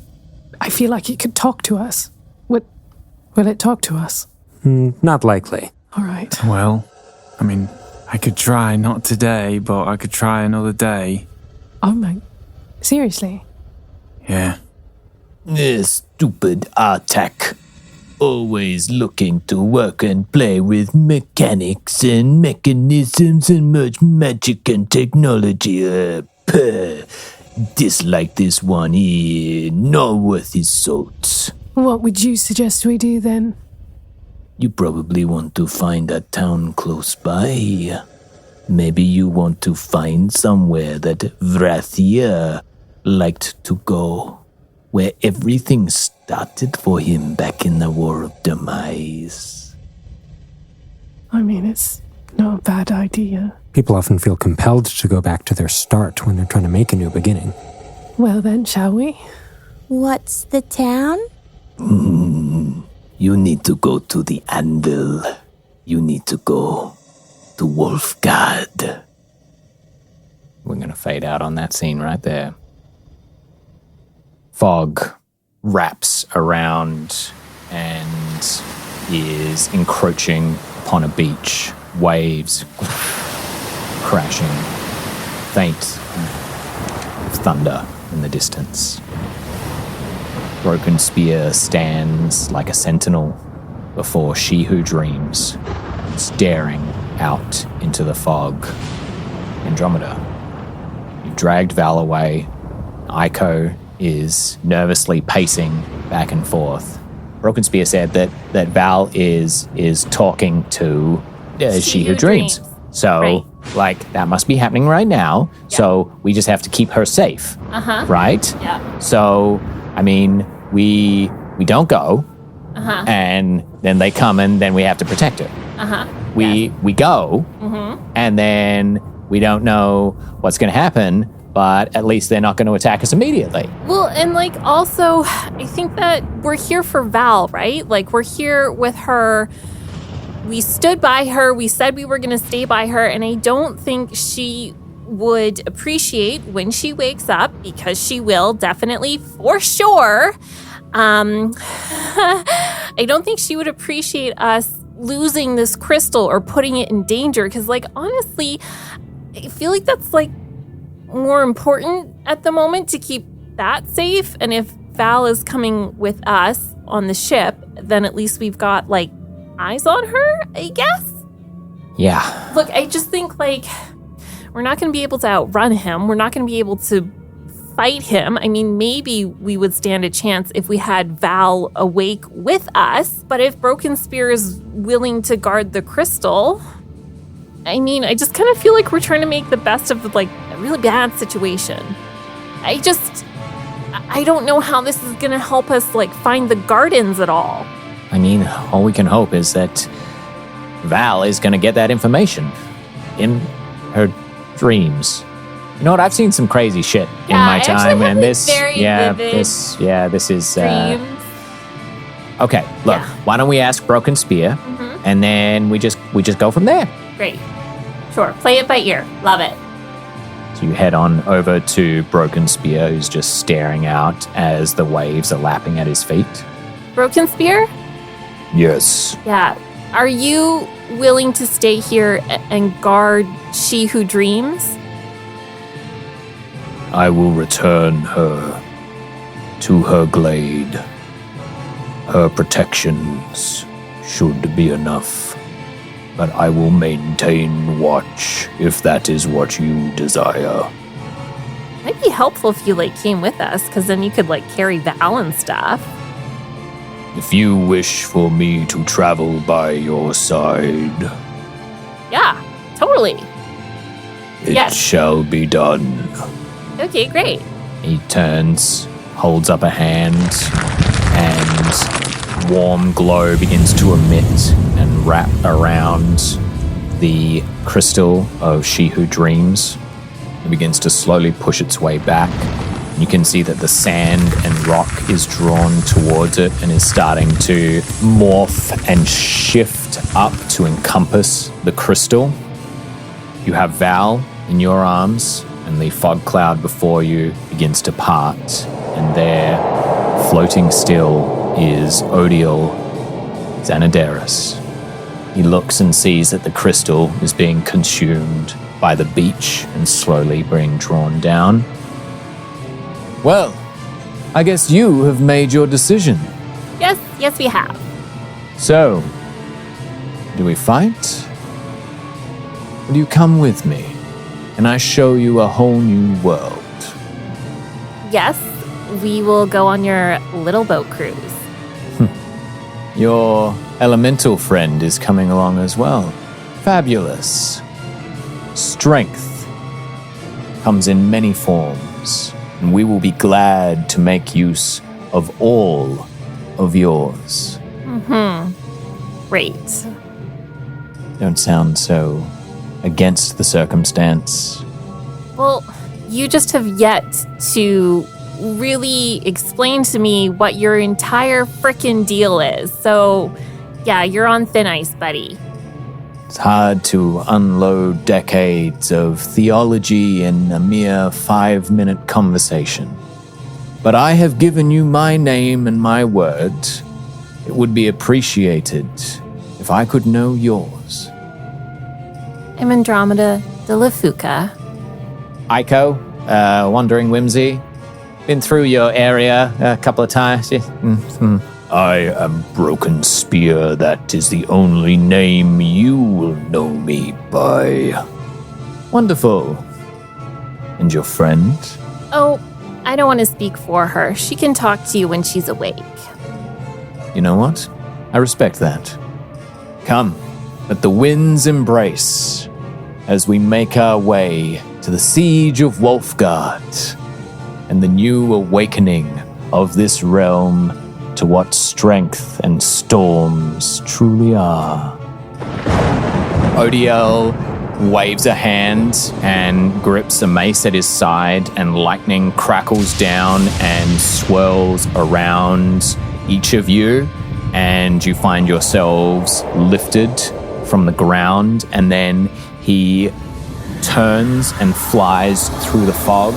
I feel like it could talk to us. Will it talk to us? Not likely. All right. Well, I mean, I could try, not today, but I could try another day. Oh my... Seriously? Yeah. Stupid Artak. Always looking to work and play with mechanics and mechanisms and much magic and technology. Dislike this one here, not worth his salt. What would you suggest we do then? You probably want to find a town close by. Maybe you want to find somewhere that Vrathia liked to go, where everything started for him back in the War of Demise. I mean, it's not a bad idea. People often feel compelled to go back to their start when they're trying to make a new beginning. Well then, shall we? What's the town? You need to go to the Anvil. You need to go to Wolfgard. We're going to fade out on that scene right there. Fog wraps around and is encroaching upon a beach. Waves crashing. Faint thunder in the distance. Broken Spear stands like a sentinel before She Who Dreams, staring out into the fog. Andromeda, you've dragged Val away. Aiko is nervously pacing back and forth. Broken Spear said that Val is talking to She Who Dreams. So, like, that must be happening right now. Yeah. So we just have to keep her safe. Right? Yeah. So, I mean, we don't go. And then they come and then we have to protect her. We go. And then we don't know what's going to happen, but at least they're not going to attack us immediately. Well, and like also, I think that we're here for Val, right? Like we're here with her. We stood by her. We said we were going to stay by her. And I don't think she would appreciate when she wakes up, because she will definitely, for sure. I don't think she would appreciate us losing this crystal or putting it in danger. Because like, honestly, I feel like that's like more important at the moment to keep that safe. And if Val is coming with us on the ship, then at least we've got like eyes on her, I guess. Yeah. Look, I just think like we're not going to be able to outrun him. We're not going to be able to fight him. I mean, maybe we would stand a chance if we had Val awake with us. But if Broken Spear is willing to guard the crystal, I mean, I just kind of feel like we're trying to make the best of like a really bad situation. I don't know how this is going to help us like find the gardens at all. I mean, all we can hope is that Val is going to get that information in her dreams. You know what? I've seen some crazy shit in my time, and this is dreams. Okay, look, why don't we ask Broken Spear, and then we just go from there. Great. Sure. Play it by ear. Love it. So you head on over to Broken Spear, who's just staring out as the waves are lapping at his feet. Broken Spear? Yes. Yeah. Are you willing to stay here and guard She Who Dreams? I will return her to her glade. Her protections should be enough, but I will maintain watch if that is what you desire. Might be helpful if you like came with us, because then you could like carry Val and stuff. If you wish for me to travel by your side, Yeah, totally. it shall be done. Okay, great. He turns, holds up a hand, and warm glow begins to emit and wrap around the crystal of She Who Dreams. It begins to slowly push its way back. You can see that the sand and rock is drawn towards it and is starting to morph and shift up to encompass the crystal. You have Val in your arms, and the fog cloud before you begins to part. And there, floating still, is Odiel Xanaderis. He looks and sees that the crystal is being consumed by the beach and slowly being drawn down. Well, I guess you have made your decision. Yes, we have. So, do we fight? Will you come with me, and I show you a whole new world? Yes, we will go on your little boat cruise. Your elemental friend is coming along as well. Fabulous. Strength comes in many forms, and we will be glad to make use of all of yours. Great. Don't sound so against the circumstance. Well, you just have yet to really explain to me what your entire frickin' deal is. So, yeah, you're on thin ice, buddy. It's hard to unload decades of theology in a mere 5-minute conversation. But I have given you my name and my word. It would be appreciated if I could know yours. I'm Andromeda de la Phouka. Aiko, Wandering Whimsy. Been through your area a couple of times. I am Broken Spear. That is the only name you will know me by. Wonderful. And your friend? Oh, I don't want to speak for her. She can talk to you when she's awake. You know what? I respect that. Come, let the winds embrace as we make our way to the siege of Wolfgard and the new awakening of this realm to what strength and storms truly are. Odiel waves a hand and grips a mace at his side, and lightning crackles down and swirls around each of you, and you find yourselves lifted from the ground, and then he turns and flies through the fog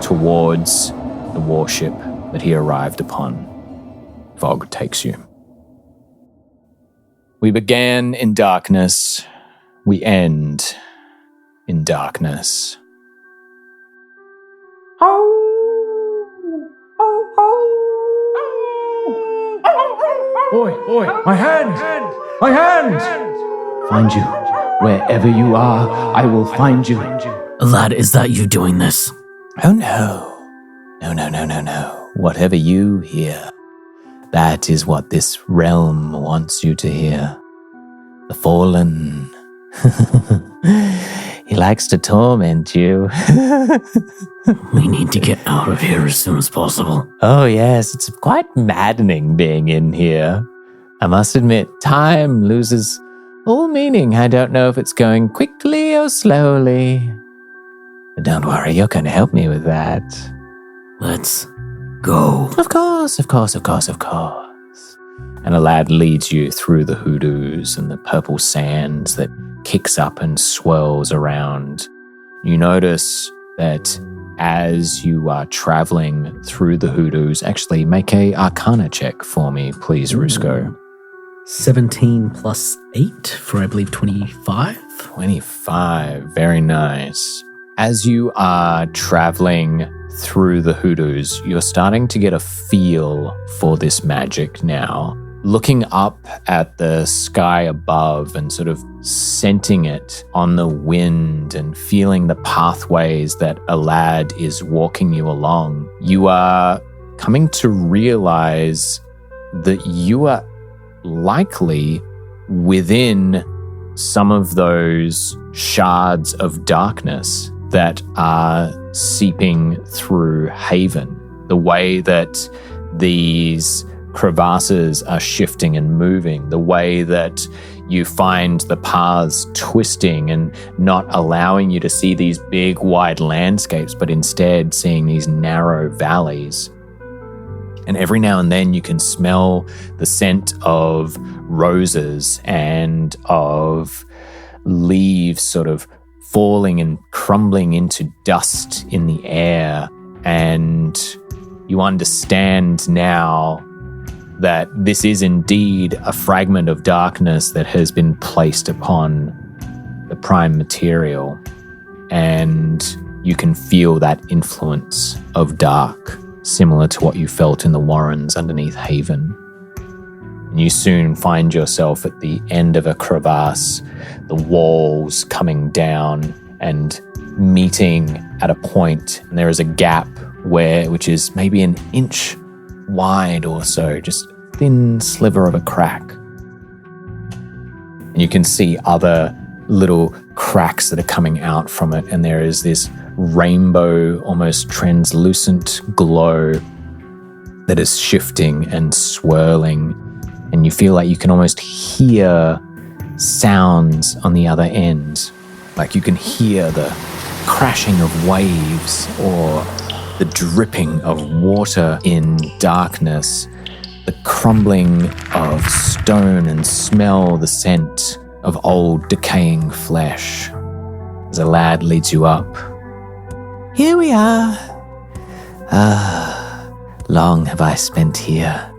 towards the warship that he arrived upon. Fog takes you. We began in darkness. We end in darkness. Oi, my hand! My hand! Find you. Wherever you are, I will find you. Lad, is that you doing this? Oh no. No. Whatever you hear, that is what this realm wants you to hear. The Fallen. He likes to torment you. We need to get out of here as soon as possible. Oh yes, it's quite maddening being in here. I must admit, time loses all meaning. I don't know if it's going quickly or slowly. But don't worry, you're going to help me with that. Let's go. Of course. And a lad leads you through the hoodoos and the purple sands that kicks up and swirls around. You notice that as you are traveling through the hoodoos, actually make a Arcana check for me, please, Rusco. 17 plus 8 for, I believe, 25. 25, very nice. As you are traveling through the hoodoos, you're starting to get a feel for this magic now. Looking up at the sky above and sort of scenting it on the wind and feeling the pathways that a lad is walking you along, you are coming to realize that you are likely within some of those shards of darkness that are seeping through Haven. The way that these crevasses are shifting and moving, the way that you find the paths twisting and not allowing you to see these big wide landscapes, but instead seeing these narrow valleys. And every now and then you can smell the scent of roses and of leaves sort of falling and crumbling into dust in the air. And you understand now that this is indeed a fragment of darkness that has been placed upon the prime material. And you can feel that influence of dark, similar to what you felt in the Warrens underneath Haven. And you soon find yourself at the end of a crevasse, the walls coming down and meeting at a point, and there is a gap which is maybe an inch wide or so, just a thin sliver of a crack. And you can see other little cracks that are coming out from it, and there is this rainbow, almost translucent glow that is shifting and swirling, and you feel like you can almost hear sounds on the other end. Like you can hear the crashing of waves or the dripping of water in darkness, the crumbling of stone, and smell the scent of old decaying flesh. As a lad leads you up. Here we are. Long have I spent here.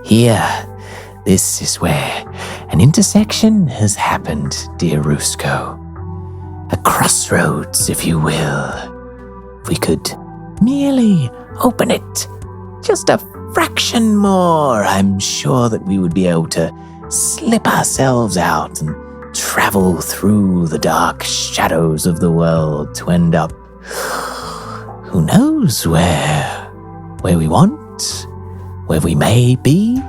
Here, this is where an intersection has happened, dear Rusco. A crossroads, if you will. If we could merely open it just a fraction more, I'm sure that we would be able to slip ourselves out and travel through the dark shadows of the world to end up, who knows where we want, where we may be.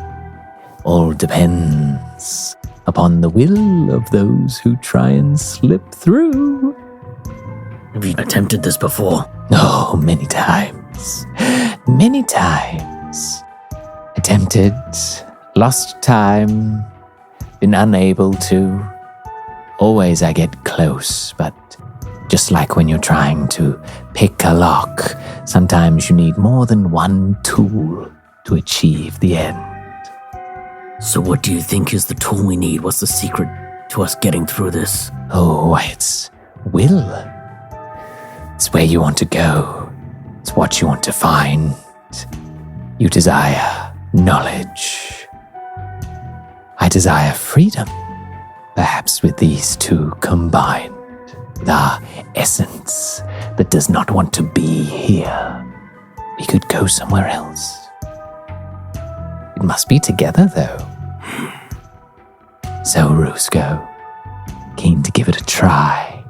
All depends upon the will of those who try and slip through. Have you attempted this before? Oh, many times. Many times. Attempted, lost time, been unable to. Always I get close, but just like when you're trying to pick a lock, sometimes you need more than one tool to achieve the end. So what do you think is the tool we need? What's the secret to us getting through this? Oh, it's will. It's where you want to go. It's what you want to find. You desire knowledge. I desire freedom. Perhaps with these two combined, the essence that does not want to be here, we could go somewhere else. It must be together, though. So, Rusco, keen to give it a try.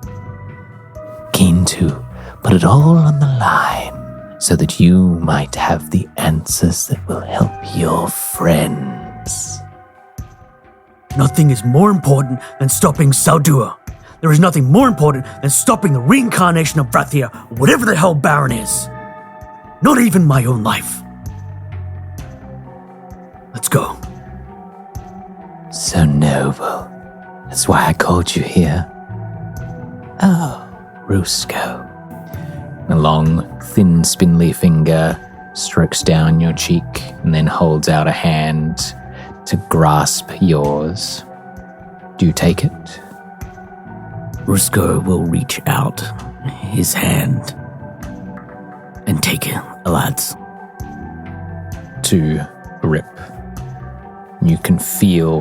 Keen to put it all on the line so that you might have the answers that will help your friends. Nothing is more important than stopping Saldua. There is nothing more important than stopping the reincarnation of Vrathia, or whatever the hell Baron is. Not even my own life. Let's go. So noble. That's why I called you here. Oh, Rusco. A long, thin, spindly finger strokes down your cheek and then holds out a hand to grasp yours. Do you take it? Rusco will reach out his hand and take it, lads. To grip. You can feel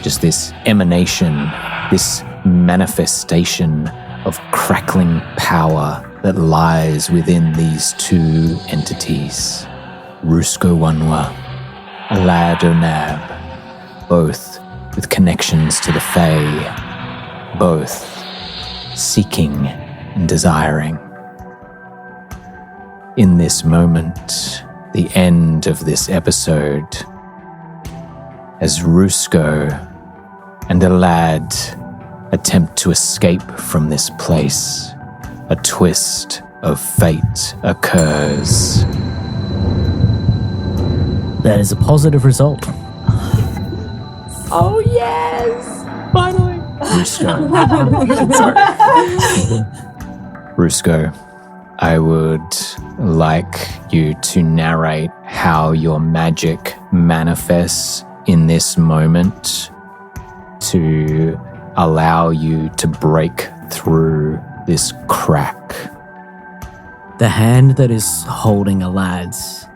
just this emanation, this manifestation of crackling power that lies within these two entities. Rusco Wanwa, Lad Onab, both with connections to the Fae, both seeking and desiring. In this moment, the end of this episode, as Rusco and a lad attempt to escape from this place, a twist of fate occurs. That is a positive result. Oh, yes! Finally! Rusco, I would like you to narrate how your magic manifests in this moment to allow you to break through this crack. The hand that is holding Alad's,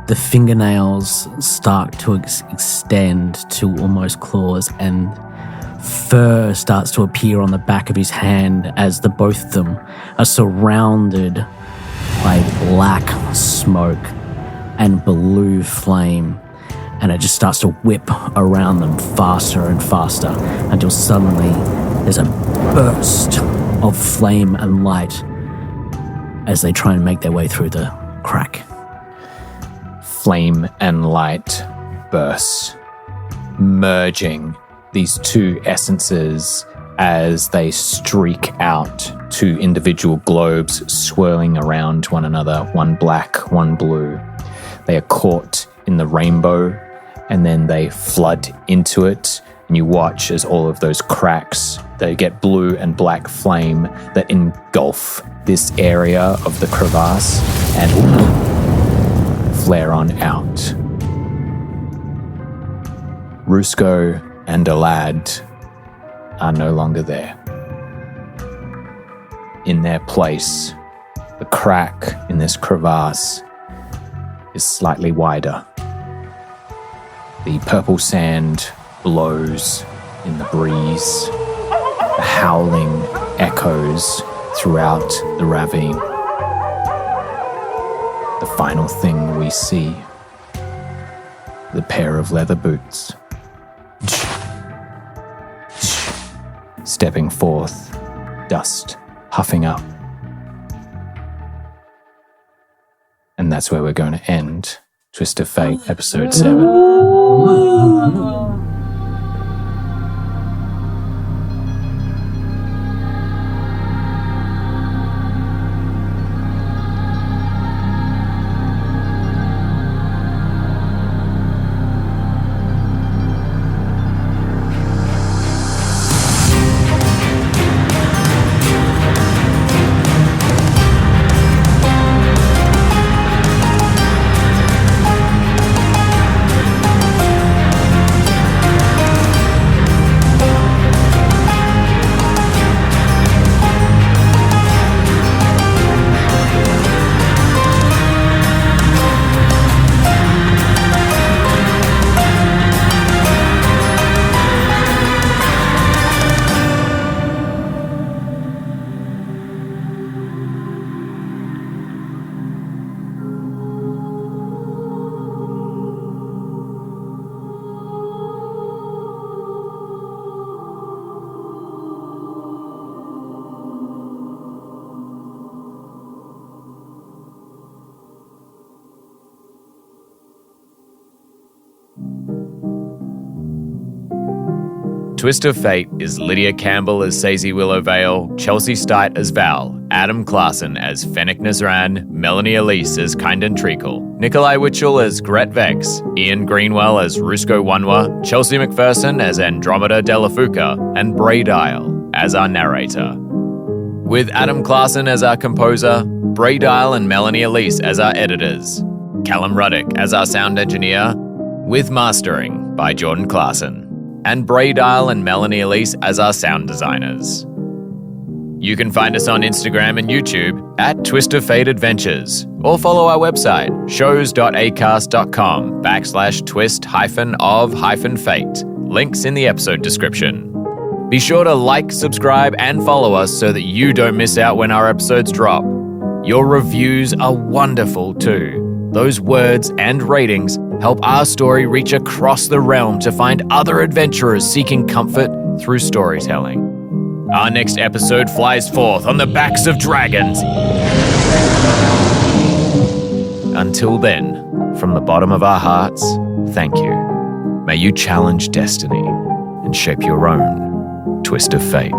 the fingernails start to extend to almost claws, and fur starts to appear on the back of his hand as the both of them are surrounded by black smoke and blue flame, and it just starts to whip around them faster and faster until suddenly there's a burst of flame and light as they try and make their way through the crack. Flame and light burst, merging these two essences as they streak out to individual globes swirling around one another, one black, one blue. They are caught in the rainbow and then they flood into it, and you watch as all of those cracks, they get blue and black flame that engulf this area of the crevasse and flare on out. Rusco and Alad are no longer there. In their place, the crack in this crevasse is slightly wider. The purple sand blows in the breeze. The howling echoes throughout the ravine. The final thing we see, the pair of leather boots stepping forth, dust huffing up. And that's where we're going to end Twist of Fate, Episode 7. Twist of Fate is Lydia Campbell as Sazey Willowvale, Chelsey Styut as Val, Adam Klassen as Fennec Nazran, Melanie Ellyce as Kynden Treacle, Nikolai Witschl as Gret Vex, Ian Greenwell as Rusco Wanwa, Chelsey McPherson as Andromeda de la Phouka, and Braye as our narrator. With Adam Klassen as our composer, Braye and Melanie Ellyce as our editors, Callum Rudyk as our sound engineer, with mastering by Jordan Klassen, and Braye and Melanie Ellyce as our sound designers. You can find us on Instagram and YouTube at Twist of Fate Adventures, or follow our website, shows.acast.com/twist-of-fate. Links in the episode description. Be sure to like, subscribe, and follow us so that you don't miss out when our episodes drop. Your reviews are wonderful too. Those words and ratings help our story reach across the realm to find other adventurers seeking comfort through storytelling. Our next episode flies forth on the backs of dragons. Until then, from the bottom of our hearts, thank you. May you challenge destiny and shape your own twist of fate.